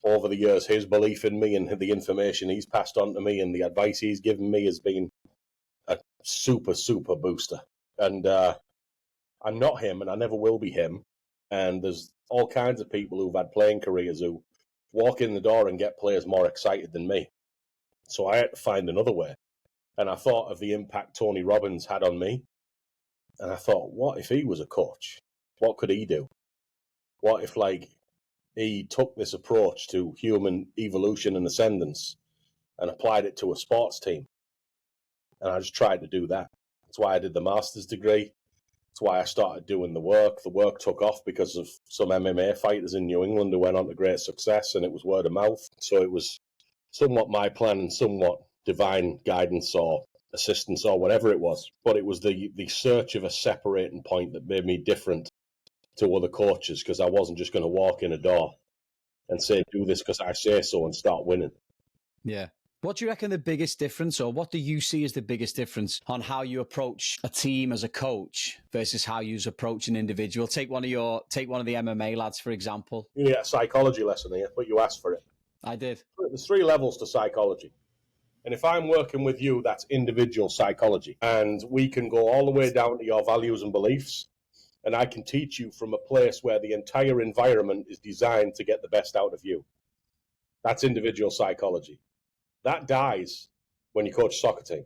over the years, his belief in me and the information he's passed on to me and the advice he's given me has been a super, super booster. And I'm not him, and I never will be him. And there's all kinds of people who've had playing careers who walk in the door and get players more excited than me. So I had to find another way. And I thought of the impact Tony Robbins had on me. And I thought, what if he was a coach? What could he do? What if, like, he took this approach to human evolution and ascendance and applied it to a sports team? And I just tried to do that. That's why I did the master's degree. That's why I started doing the work. The work took off because of some MMA fighters in New England who went on to great success, and it was word of mouth. So it was somewhat my plan and somewhat divine guidance or assistance or whatever it was. But it was the search of a separating point that made me different to other coaches, because I wasn't just going to walk in a door and say, do this because I say so, and start winning.
Yeah. What do you reckon the biggest difference, or what do you see as the biggest difference on how you approach a team as a coach versus how you approach an individual? Take one of the MMA lads, for example.
You get a psychology lesson here, but you asked for it.
I did.
There's 3 levels to psychology. And if I'm working with you, that's individual psychology. And we can go all the way down to your values and beliefs. And I can teach you from a place where the entire environment is designed to get the best out of you. That's individual psychology. That dies when you coach a soccer team.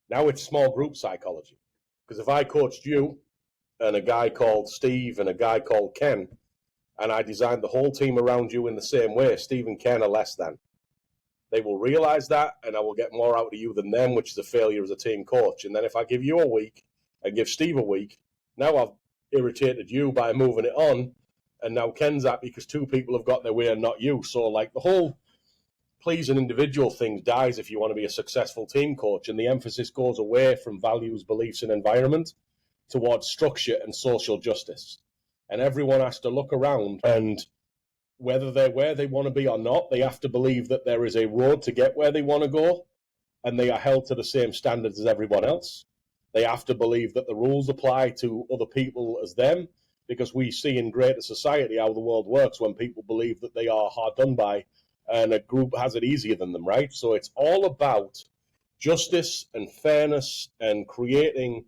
Now it's small group psychology. Because if I coached you and a guy called Steve and a guy called Ken, and I designed the whole team around you in the same way, Steve and Ken are less than. They will realize that, and I will get more out of you than them, which is a failure as a team coach. And then if I give you a week and give Steve a week, now I've irritated you by moving it on, and now Ken's happy because 2 people have got their way and not you. So, like, the whole pleasing individual thing dies if you want to be a successful team coach, and the emphasis goes away from values, beliefs, and environment towards structure and social justice. And everyone has to look around, and whether they're where they want to be or not, they have to believe that there is a road to get where they want to go, and they are held to the same standards as everyone else. They have to believe that the rules apply to other people as them, because we see in greater society how the world works when people believe that they are hard done by and a group has it easier than them, right? So it's all about justice and fairness and creating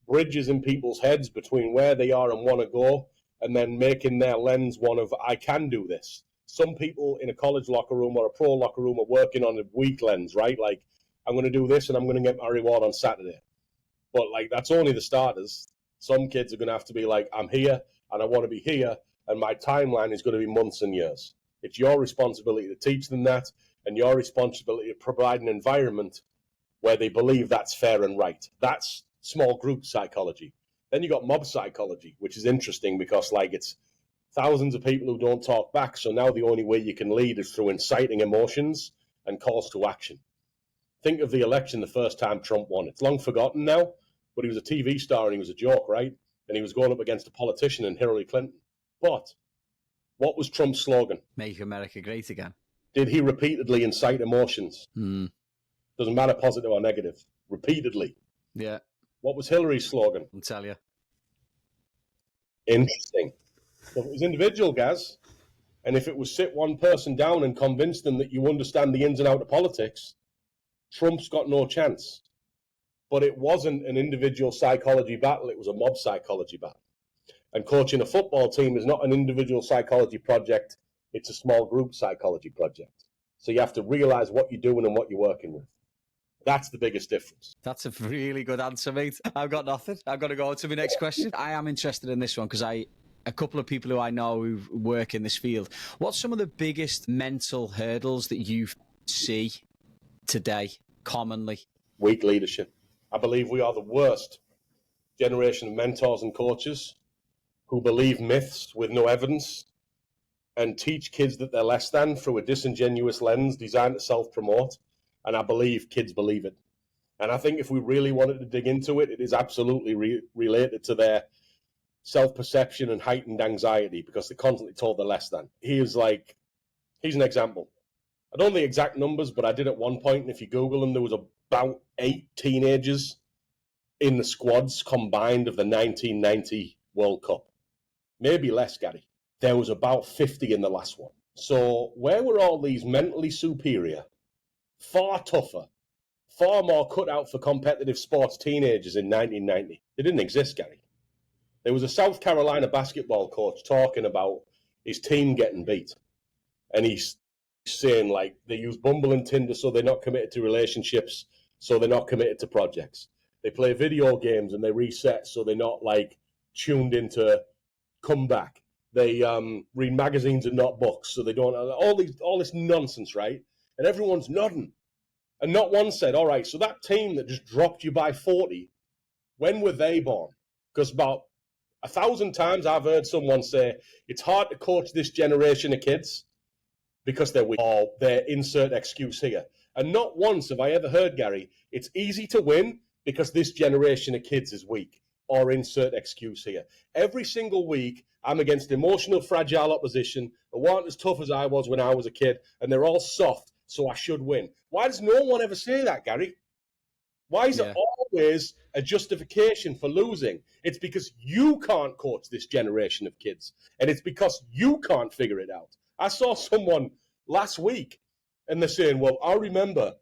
bridges in people's heads between where they are and want to go, and then making their lens one of, I can do this. Some people in a college locker room or a pro locker room are working on a weak lens, right? Like, I'm going to do this and I'm going to get my reward on Saturday. But, like, that's only the starters. Some kids are going to have to be like, I'm here and I want to be here, and my timeline is going to be months and years. It's your responsibility to teach them that, and your responsibility to provide an environment where they believe that's fair and right. That's small group psychology. Then you got mob psychology, which is interesting because, like, it's thousands of people who don't talk back. So now the only way you can lead is through inciting emotions and calls to action. Think of the election the first time Trump won. It's long forgotten now, but he was a TV star and he was a joke, right? And he was going up against a politician in Hillary Clinton. But what was Trump's slogan?
Make America great again.
Did he repeatedly incite emotions? Doesn't matter positive or negative. Repeatedly.
Yeah.
What was Hillary's slogan?
I'll tell you.
Interesting. So it was individual, Gaz. And if it was sit one person down and convince them that you understand the ins and outs of politics, Trump's got no chance. But it wasn't an individual psychology battle. It was a mob psychology battle. And coaching a football team is not an individual psychology project. It's a small group psychology project. So you have to realize what you're doing and what you're working with. That's the biggest difference.
That's a really good answer, mate. I've got nothing. I've got to go on to my next question. I am interested in this one because a couple of people who I know who work in this field, what's some of the biggest mental hurdles that you see today, commonly?
Weak leadership. I believe we are the worst generation of mentors and coaches who believe myths with no evidence and teach kids that they're less than through a disingenuous lens designed to self-promote. And I believe kids believe it. And I think if we really wanted to dig into it, it is absolutely related to their self-perception and heightened anxiety because they're constantly told they're less than. He's an example. I don't know the exact numbers, but I did at one point, and if you Google them, there was about 8 teenagers in the squads combined of the 1990 World Cup. Maybe less, Gary. There was about 50 in the last one. So where were all these mentally superior, far tougher, far more cut out for competitive sports teenagers in 1990? They didn't exist, Gary. There was a South Carolina basketball coach talking about his team getting beat. And he's saying, like, they use Bumble and Tinder so they're not committed to relationships, so they're not committed to projects. They play video games and they reset so they're not, like, tuned into comeback. They read magazines and not books, so they don't... All this nonsense, right? And everyone's nodding. And not one said, all right, so that team that just dropped you by 40, when were they born? Because about 1,000 times I've heard someone say, it's hard to coach this generation of kids because they're weak, or their insert excuse here. And not once have I ever heard, Gary, it's easy to win because this generation of kids is weak, or insert excuse here. Every single week, I'm against emotional, fragile opposition who weren't as tough as I was when I was a kid, and they're all soft, so I should win. Why does no one ever say that, Gary? Why is it always a justification for losing? It's because you can't coach this generation of kids, and it's because you can't figure it out. I saw someone last week, and they're saying, well, I remember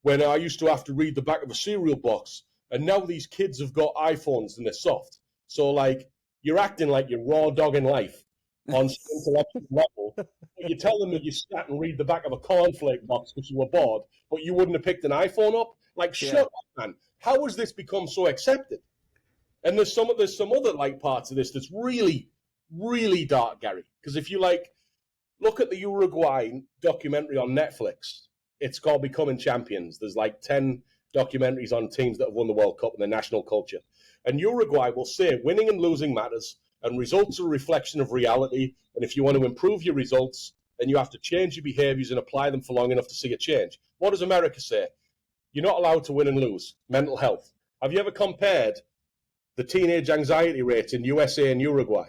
when I used to have to read the back of a cereal box, and now these kids have got iPhones and they're soft. So, like, you're acting like you're raw dogging life on some intellectual level. You tell them that you sat and read the back of a cornflake box because you were bored, but you wouldn't have picked an iPhone up? Like, shut up, man. How has this become so accepted? And there's some other, like, parts of this that's really, really dark, Gary. Because if you, like, look at the Uruguay documentary on Netflix, it's called Becoming Champions. There's like 10 documentaries on teams that have won the World Cup and their national culture. And Uruguay will say winning and losing matters, and results are a reflection of reality. And if you want to improve your results, then you have to change your behaviors and apply them for long enough to see a change. What does America say? You're not allowed to win and lose. Mental health. Have you ever compared the teenage anxiety rates in USA and Uruguay?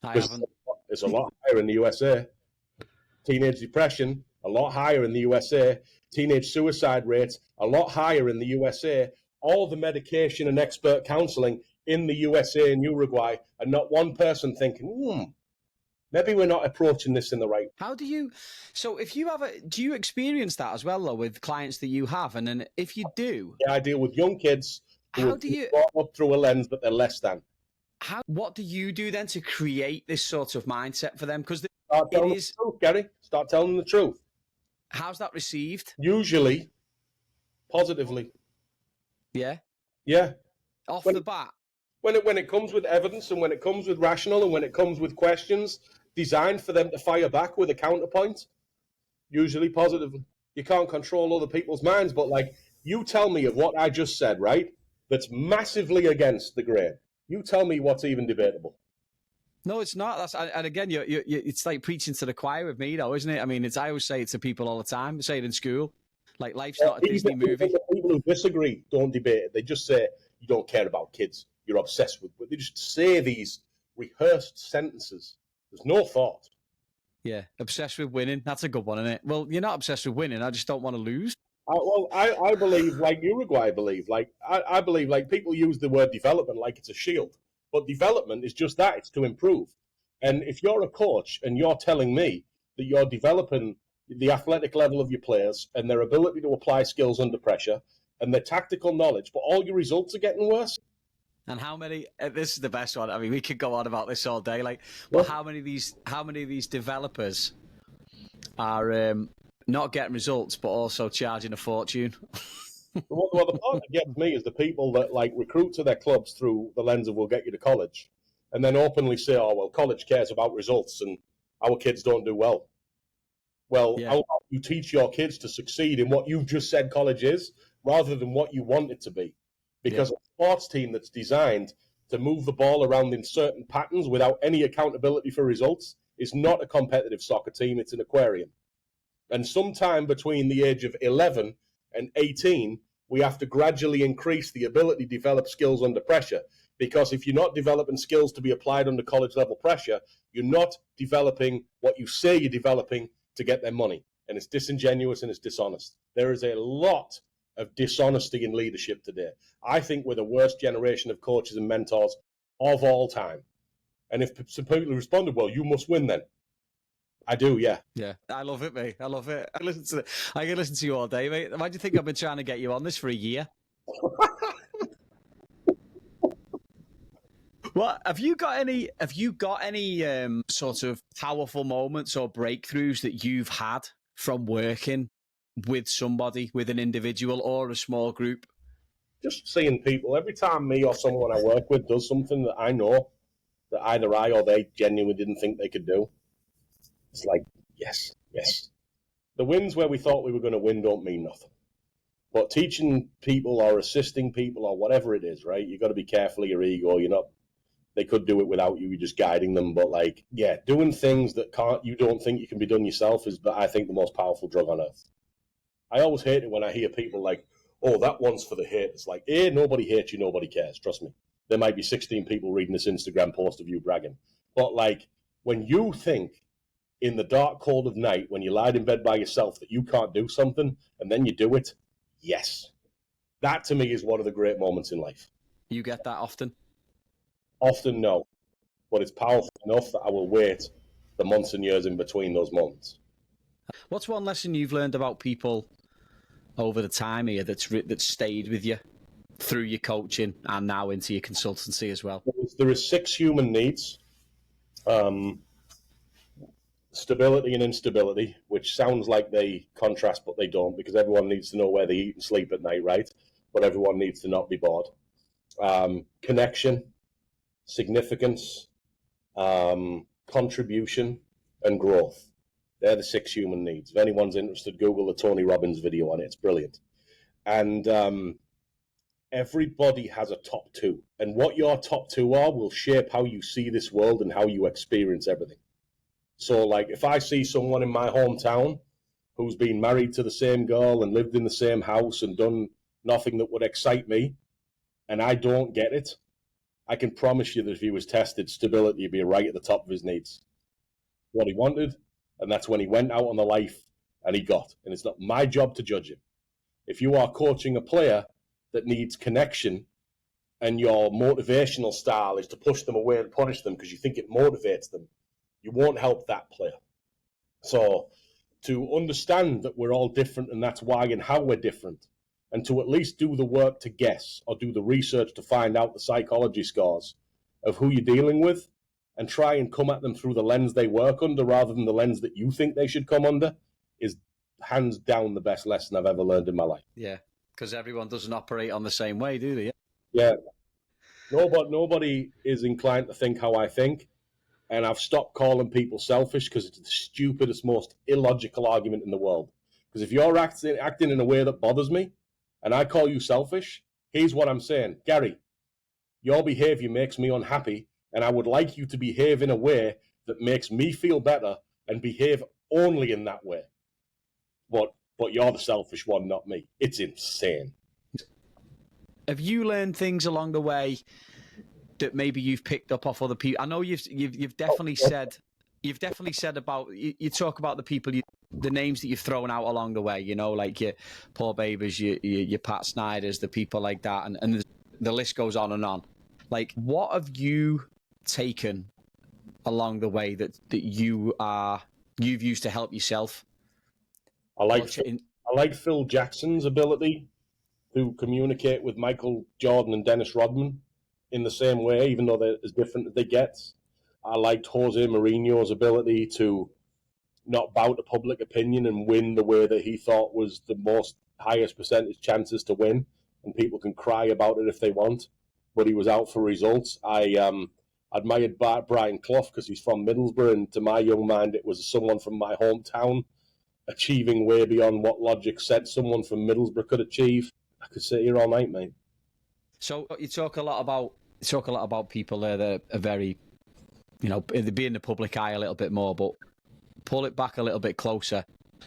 I haven't.
It's a lot higher in the USA. Teenage depression, a lot higher in the USA. Teenage suicide rates, a lot higher in the USA. All the medication and expert counseling in the USA and Uruguay, and not one person thinking, maybe we're not approaching this in the right way.
How do you, so if you have do you experience that as well, though, with clients that you have? And then if you do...
Yeah, I deal with young kids who are brought up through a lens that they're less than.
What do you do then to create this sort of mindset for them? Because
Start telling them the truth, Gary. Start telling them the truth.
How's that received?
Usually, positively.
Yeah?
Yeah.
Off the bat?
When it comes with evidence, and when it comes with rational, and when it comes with questions designed for them to fire back with a counterpoint, usually positively. You can't control other people's minds, but, like, you tell me of what I just said, right, that's massively against the grain. You tell me what's even debatable.
No, it's not. And again, it's like preaching to the choir with me, though, isn't it? I mean, I always say it to people all the time. I say it in school. Like, life's not a Disney movie.
People who disagree don't debate it. They just say, you don't care about kids. You're obsessed with... They just say these rehearsed sentences. There's no thought.
Yeah, obsessed with winning. That's a good one, isn't it? Well, you're not obsessed with winning. I just don't want to lose.
I believe, like Uruguay believe, like I believe, like, people use the word development like it's a shield. But development is just that. It's to improve. And if you're a coach and you're telling me that you're developing the athletic level of your players and their ability to apply skills under pressure and their tactical knowledge, but all your results are getting worse.
And how many? This is the best one. I mean, we could go on about this all day. Like, well, how many of these developers are not getting results, but also charging a fortune?
Well, the part that gets me is the people that, like, recruit to their clubs through the lens of we'll get you to college, and then openly say, oh, well, college cares about results and our kids don't do well. Well, how about you teach your kids to succeed in what you've just said college is, rather than what you want it to be? Because a sports team that's designed to move the ball around in certain patterns without any accountability for results is not a competitive soccer team, it's an aquarium. And sometime between the age of 11 and 18, we have to gradually increase the ability to develop skills under pressure. Because if you're not developing skills to be applied under college level pressure, you're not developing what you say you're developing to get their money. And it's disingenuous and it's dishonest. There is a lot of dishonesty in leadership today. I think we're the worst generation of coaches and mentors of all time. And if some people responded, well, you must win then. I do, yeah.
Yeah, I love it, mate. I love it. I can listen to you all day, mate. Why do you think I've been trying to get you on this for a year? What have you got any? Have you got any sort of powerful moments or breakthroughs that you've had from working with somebody, with an individual or a small group?
Just seeing people, every time me or someone I work with does something that I know that either I or they genuinely didn't think they could do, it's like, yes, yes. The wins where we thought we were going to win don't mean nothing. But teaching people or assisting people or whatever it is, right? You've got to be careful of your ego. You're not, they could do it without you. You're just guiding them. But like, yeah, doing things that you don't think you can be done yourself is, I think, the most powerful drug on earth. I always hate it when I hear people like, oh, that one's for the haters. Like, nobody hates you, nobody cares. Trust me. There might be 16 people reading this Instagram post of you bragging. But like, when you think in the dark cold of night, when you lied in bed by yourself, that you can't do something, and then you do it, yes. That to me is one of the great moments in life.
You get that often?
Often, no. But it's powerful enough that I will wait the months and years in between those moments.
What's one lesson you've learned about people over the time here that's stayed with you through your coaching and now into your consultancy as well?
There is 6 human needs. Stability and instability, which sounds like they contrast, but they don't, because everyone needs to know where they eat and sleep at night, right? But everyone needs to not be bored. Connection, significance, contribution, and growth. They're the 6 human needs. If anyone's interested, Google the Tony Robbins video on it. It's brilliant. And everybody has a top 2. And what your top 2 are will shape how you see this world and how you experience everything. So, like, if I see someone in my hometown who's been married to the same girl and lived in the same house and done nothing that would excite me, and I don't get it, I can promise you that if he was tested, stability would be right at the top of his needs. What he wanted, and that's when he went out on the life and he got. And it's not my job to judge him. If you are coaching a player that needs connection and your motivational style is to push them away and punish them because you think it motivates them, you won't help that player. So to understand that we're all different and that's why and how we're different, and to at least do the work to guess or do the research to find out the psychology scores of who you're dealing with and try and come at them through the lens they work under rather than the lens that you think they should come under is hands down the best lesson I've ever learned in my life.
Yeah, because everyone doesn't operate on the same way, do they?
Yeah. Nobody is inclined to think how I think. And I've stopped calling people selfish because it's the stupidest, most illogical argument in the world. Because if you're acting in a way that bothers me and I call you selfish, here's what I'm saying. Gary, your behavior makes me unhappy and I would like you to behave in a way that makes me feel better and behave only in that way. But you're the selfish one, not me. It's insane.
Have you learned things along the way that maybe you've picked up off other people? I know you've definitely said about you talk about the people the names that you've thrown out along the way, you know, like your Paul Babers, your Pat Snyders, the people like that, and the list goes on and on. Like, what have you taken along the way that you've used to help yourself?
I like Phil Jackson's ability to communicate with Michael Jordan and Dennis Rodman in the same way, even though they're as different as they get. I liked Jose Mourinho's ability to not bow to public opinion and win the way that he thought was the most highest percentage chances to win, and people can cry about it if they want, but he was out for results. I admired Brian Clough because he's from Middlesbrough, and to my young mind, it was someone from my hometown achieving way beyond what logic said someone from Middlesbrough could achieve. I could sit here all night, mate.
So you talk a lot about people there that are very, you know, they be in the public eye a little bit more, but pull it back a little bit closer.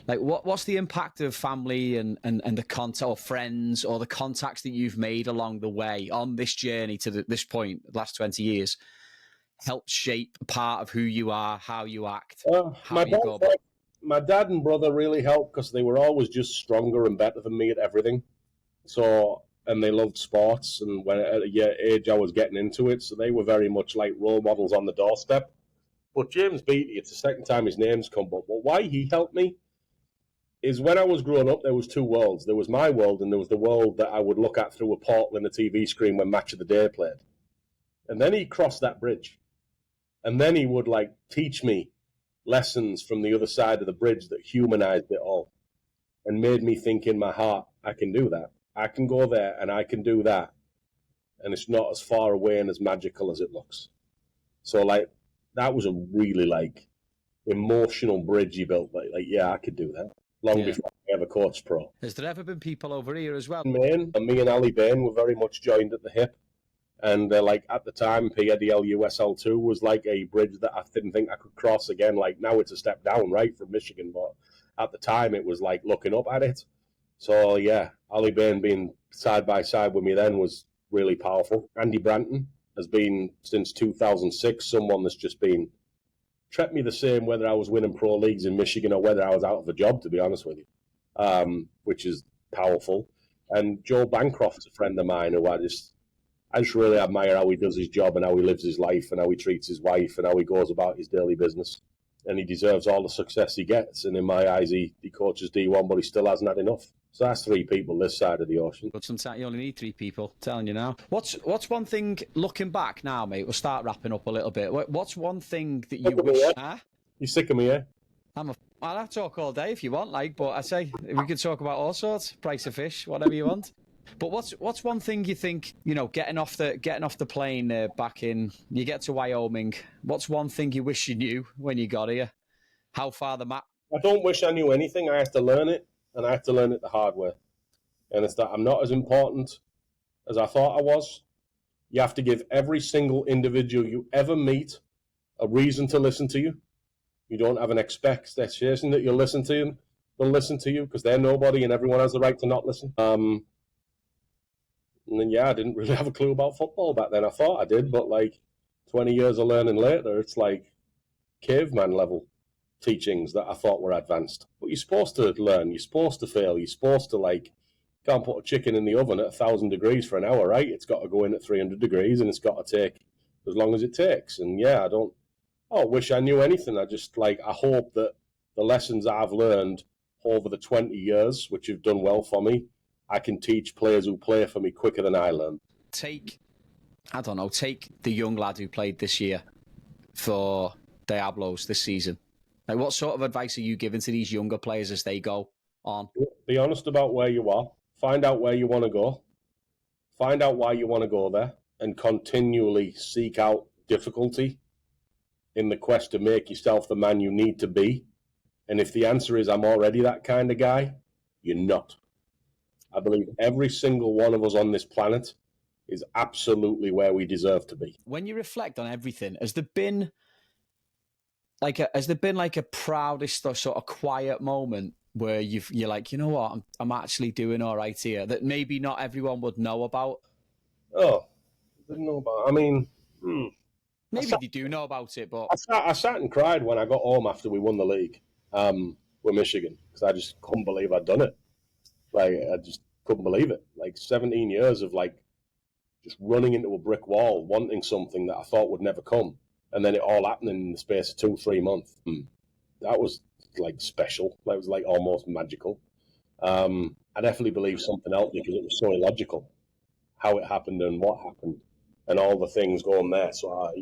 Like, what's the impact of family and the contact or friends or the contacts that you've made along the way on this journey to this point, the last 20 years, helped shape part of who you are, how you act,
my dad and brother really helped because they were always just stronger and better than me at everything. So, and they loved sports, and when at a young age I was getting into it, so they were very much like role models on the doorstep. But James Beattie, it's the second time his name's come up. But why he helped me is when I was growing up, there was two worlds. There was my world, and there was the world that I would look at through a portal in the TV screen when Match of the Day played. And then he crossed that bridge. And then he would like teach me lessons from the other side of the bridge that humanized it all and made me think in my heart, I can do that. I can go there and I can do that. And it's not as far away and as magical as it looks. So like, that was a really like emotional bridge he built. Like yeah, I could do that. Long before I ever coached pro.
Has there ever been people over here as well?
Maine, and me and Ali Bain were very much joined at the hip. And like at the time, PADL USL2 was like a bridge that I didn't think I could cross again. Like now it's a step down, right, from Michigan. But at the time, it was like looking up at it. So yeah, Ali Bain being side by side with me then was really powerful. Andy Branton has been, since 2006, someone that's just been treated me the same whether I was winning pro leagues in Michigan or whether I was out of a job, to be honest with you, which is powerful. And Joe Bancroft's a friend of mine who I just really admire how he does his job and how he lives his life and how he treats his wife and how he goes about his daily business. And he deserves all the success he gets. And in my eyes, he coaches D1, but he still hasn't had enough. So that's three people this side of the ocean.
But sometimes you only need three people, I'm telling you now. What's one thing, looking back now, mate, we'll start wrapping up a little bit. What's one thing that you wish... Huh?
You sick of me, eh?
I'll talk all day if you want, like, but I say we could talk about all sorts, price of fish, whatever you want. But what's one thing you think, you know, getting off the plane back in, you get to Wyoming, what's one thing you wish you knew when you got here? How far the map?
I don't wish I knew anything. I have to learn it, and I have to learn it the hard way. And it's that I'm not as important as I thought I was. You have to give every single individual you ever meet a reason to listen to you. You don't have an expectation that you'll listen to them. They'll listen to you because they're nobody and everyone has the right to not listen. And then, I didn't really have a clue about football back then. I thought I did, but like 20 years of learning later, it's like caveman level teachings that I thought were advanced. But you're supposed to learn. You're supposed to fail. You're supposed to can't put a chicken in the oven at 1,000 degrees for an hour, right? It's got to go in at 300 degrees and it's got to take as long as it takes. And I don't wish I knew anything. I just I hope that the lessons I've learned over the 20 years, which have done well for me, I can teach players who play for me quicker than I learn.
Take the young lad who played this year for Diablos this season. Like, what sort of advice are you giving to these younger players as they go on?
Be honest about where you are. Find out where you want to go. Find out why you want to go there, and continually seek out difficulty in the quest to make yourself the man you need to be. And if the answer is, I'm already that kind of guy, you're not. I believe every single one of us on this planet is absolutely where we deserve to be.
When you reflect on everything, has there been like a proudest or sort of quiet moment where you're like, you know what, I'm actually doing all right here, that maybe not everyone would know about?
Oh, didn't know about. I mean,
maybe they do know about it, but
I sat and cried when I got home after we won the league with Michigan, because I just couldn't believe I'd done it. I just couldn't believe it. 17 years of just running into a brick wall, wanting something that I thought would never come, and then it all happening in the space of 2-3 months. That was special. That was almost magical. I definitely believe something else because it was so illogical how it happened and what happened and all the things going there. So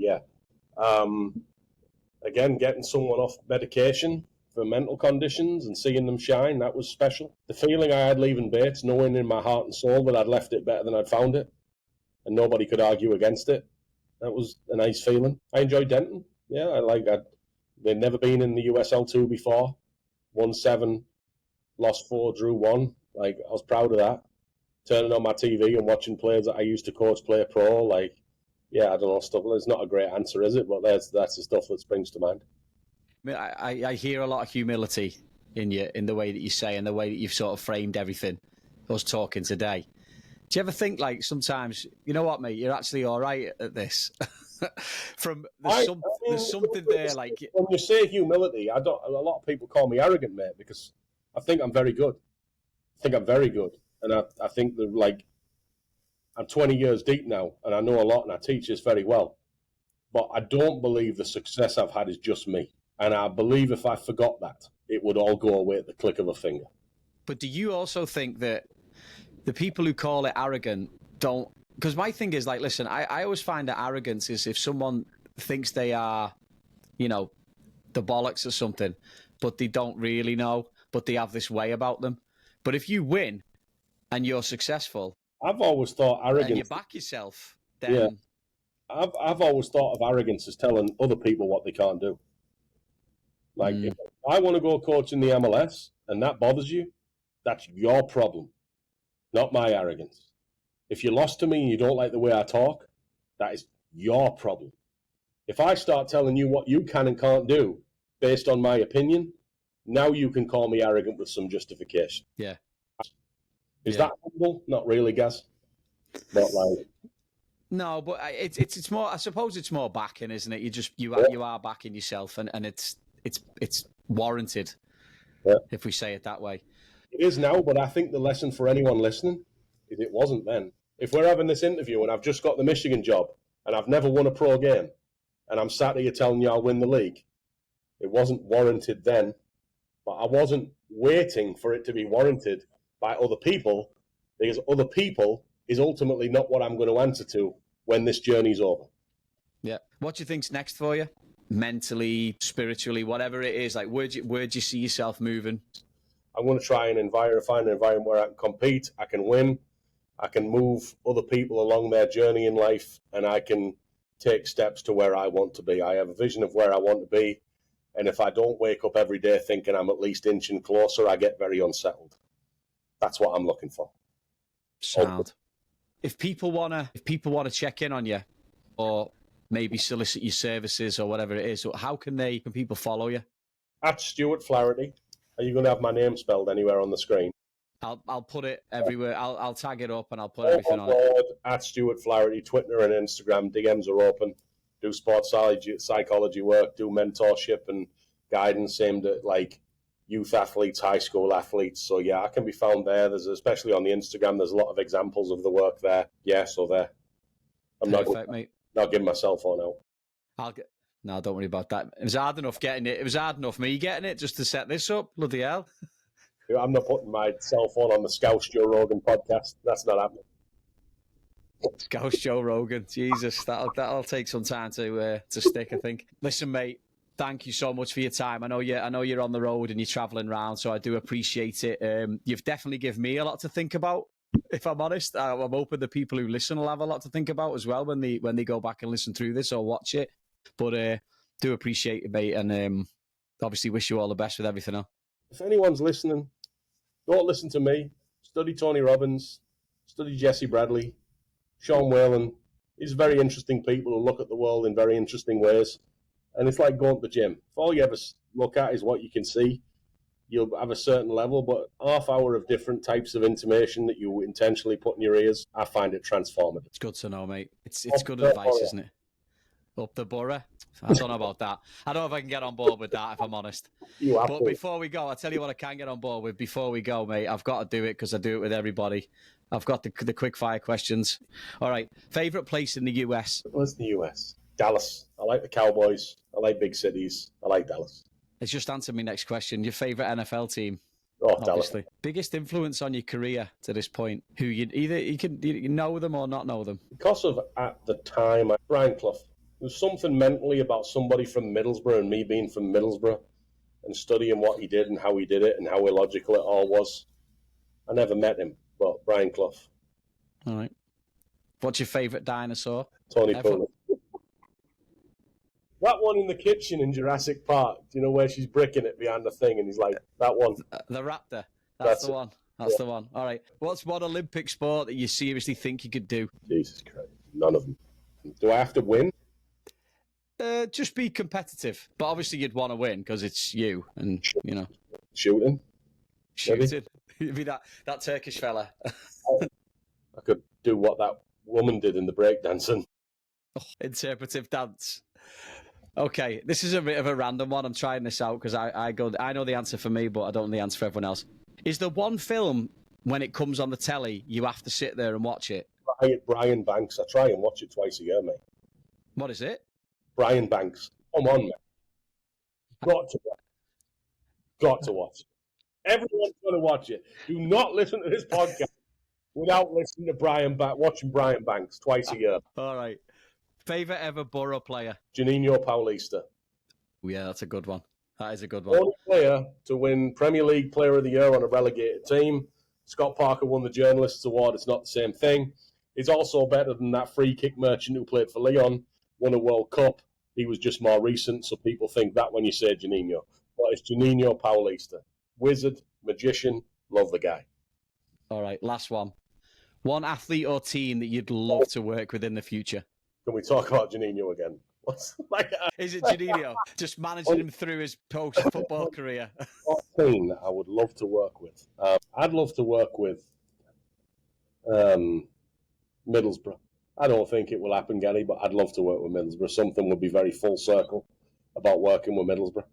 again, getting someone off medication for mental conditions and seeing them shine, that was special. The feeling I had leaving Bates, knowing in my heart and soul that I'd left it better than I'd found it, and nobody could argue against it, that was a nice feeling. I enjoyed Denton. They'd never been in the USL2 before. Won 7, lost 4, drew 1. I was proud of that. Turning on my TV and watching players that I used to coach play pro, I don't know, stuff. It's not a great answer, is it? But that's the stuff that springs to mind.
I hear a lot of humility in you, in the way that you say and the way that you've sort of framed everything, us talking today. Do you ever think sometimes, you know what, mate, you're actually all right at this? There's something there
when you say humility, a lot of people call me arrogant, mate, because I think I'm very good. And I think that, like, I'm 20 years deep now, and I know a lot, and I teach this very well. But I don't believe the success I've had is just me. And I believe if I forgot that, it would all go away at the click of a finger.
But do you also think that the people who call it arrogant don't... Because my thing is, like, listen, I always find that arrogance is if someone thinks they are, you know, the bollocks or something, but they don't really know, but they have this way about them. But if you win and you're successful...
I've always thought arrogance...
And you back yourself, then...
Yeah. I've always thought of arrogance as telling other people what they can't do. Like, if I want to go coach in the MLS and that bothers you, that's your problem, not my arrogance. If you lost to me and you don't like the way I talk, that is your problem. If I start telling you what you can and can't do based on my opinion, now you can call me arrogant with some justification.
Yeah.
Is that humble? Not really, Gaz. Not like...
No, but it's more. I suppose it's more backing, isn't it? You are backing yourself, and it's warranted.
Yeah.
If we say it that way.
It is now, but I think the lesson for anyone listening is it wasn't then. If we're having this interview and I've just got the Michigan job and I've never won a pro game, and I'm sat here telling you I'll win the league, it wasn't warranted then. But I wasn't waiting for it to be warranted by other people, because other people is ultimately not what I'm going to answer to when this journey's over.
Yeah. What do you think's next for you? Mentally, spiritually, whatever it is, like where do you see yourself moving?
I'm going to try and find an environment where I can compete, I can win, I can move other people along their journey in life, and I can take steps to where I want to be. I have a vision of where I want to be, and if I don't wake up every day thinking I'm at least inching closer, I get very unsettled. That's what I'm looking for.
Sound. If people wanna check in on you, or maybe solicit your services or whatever it is, how can people follow you?
At Stewart Flaherty. Are you going to have my name spelled anywhere on the screen?
I'll put it everywhere. I'll tag it up and I'll put everything on it.
At Stewart Flaherty, Twitter and Instagram. DMs are open. Do sports psychology work. Do mentorship and guidance aimed at like youth athletes, high school athletes. So yeah, I can be found there. There's especially on the Instagram. There's a lot of examples of the work there. Yeah, so there. I'm
Perfect, mate.
Not giving my cell phone out.
No, don't worry about that. It was hard enough getting it. It was hard enough me getting it just to set this up. Bloody hell.
I'm not putting my cell phone on the Scouse Joe Rogan podcast. That's not happening.
Scouse Joe Rogan. Jesus, that'll take some time to stick, I think. Listen, mate, thank you so much for your time. I know you're on the road and you're travelling around, so I do appreciate it. You've definitely given me a lot to think about. If I'm honest, I'm hoping the people who listen will have a lot to think about as well when they go back and listen through this or watch it. But do appreciate it, mate, and obviously wish you all the best with everything else.
If anyone's listening, don't listen to me. Study Tony Robbins. Study Jesse Bradley. Sean Whalen. These are very interesting people who look at the world in very interesting ways. And it's like going to the gym. If all you ever look at is what you can see, you'll have a certain level, but half hour of different types of information that you intentionally put in your ears, I find it transformative.
It's good to know, mate. It's good advice, isn't it? Up the borough. I don't know about that. I don't know if I can get on board with that, if I'm honest. But before we go, I'll tell you what I can get on board with. Before we go, mate, I've got to do it because I do it with everybody. I've got the quick fire questions. All right. Favourite place in the US?
What's the US? Dallas. I like the Cowboys. I like big cities. I like Dallas.
It's just answered me next question. Your favourite NFL team?
Oh,
obviously.
Dallas.
Biggest influence on your career to this point? Who you know them or not know them?
Because of at the time, Brian Clough. There's something mentally about somebody from Middlesbrough and me being from Middlesbrough and studying what he did and how he did it and how illogical it all was. I never met him, but Brian Clough.
All right. What's your favourite dinosaur?
Tony Pollard. That one in the kitchen in Jurassic Park, do you know where she's bricking it behind the thing and he's like, that one.
The raptor. That's the one. That's the one. All right. What's one Olympic sport that you seriously think you could do?
Jesus Christ. None of them. Do I have to win?
Just be competitive. But obviously you'd want to win because it's you and, you know.
Shooting?
Shooting. You'd be that Turkish fella.
I could do what that woman did in the breakdancing.
Oh, interpretive dance. Okay, this is a bit of a random one. I'm trying this out because I know the answer for me, but I don't know the answer for everyone else. Is there one film when it comes on the telly, you have to sit there and watch it.
Brian Banks. I try and watch it twice a year, mate.
What is it?
Brian Banks. Come on, mate. Got to watch it. Everyone's going to watch it. Do not listen to this podcast without listening to watching Brian Banks twice a year.
All right. Favourite ever Borough player?
Juninho Paulista.
Yeah, that's a good one. That is a good one.
Only player to win Premier League Player of the Year on a relegated team. Scott Parker won the Journalists' Award. It's not the same thing. He's also better than that free kick merchant who played for Lyon, won a World Cup. He was just more recent, so people think that when you say Juninho. But it's Juninho Paulista. Wizard, magician, love the guy.
All right, last one. One athlete or team that you'd love to work with in the future.
Can we talk about Juninho again?
Is it Juninho? Just managing him through his post-football career.
Team that I would love to work with. I'd love to work with Middlesbrough. I don't think it will happen, Gary, but I'd love to work with Middlesbrough. Something would be very full circle about working with Middlesbrough.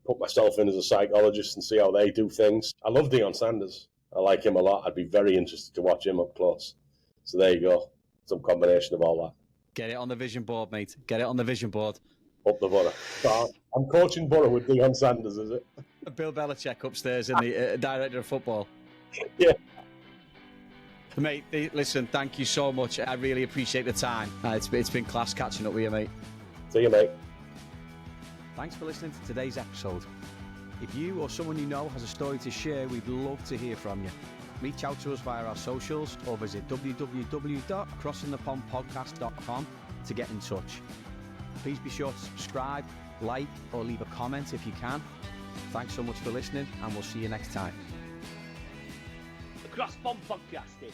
Put myself in as a psychologist and see how they do things. I love Deion Sanders. I like him a lot. I'd be very interested to watch him up close. So there you go. Some combination of all that.
Get it on the vision board, mate. Get it on the vision board.
Up the Borough. So I'm coaching Borough with Deion Sanders, is it?
Bill Belichick upstairs in the director of football.
Yeah.
Mate, listen, thank you so much. I really appreciate the time. It's been class catching up with you, mate.
See you, mate.
Thanks for listening to today's episode. If you or someone you know has a story to share, we'd love to hear from you. Reach out to us via our socials or visit www.crossingthepondpodcast.com to get in touch. Please be sure to subscribe, like, or leave a comment if you can. Thanks so much for listening, and we'll see you next time.
The Cross Pond Podcasting.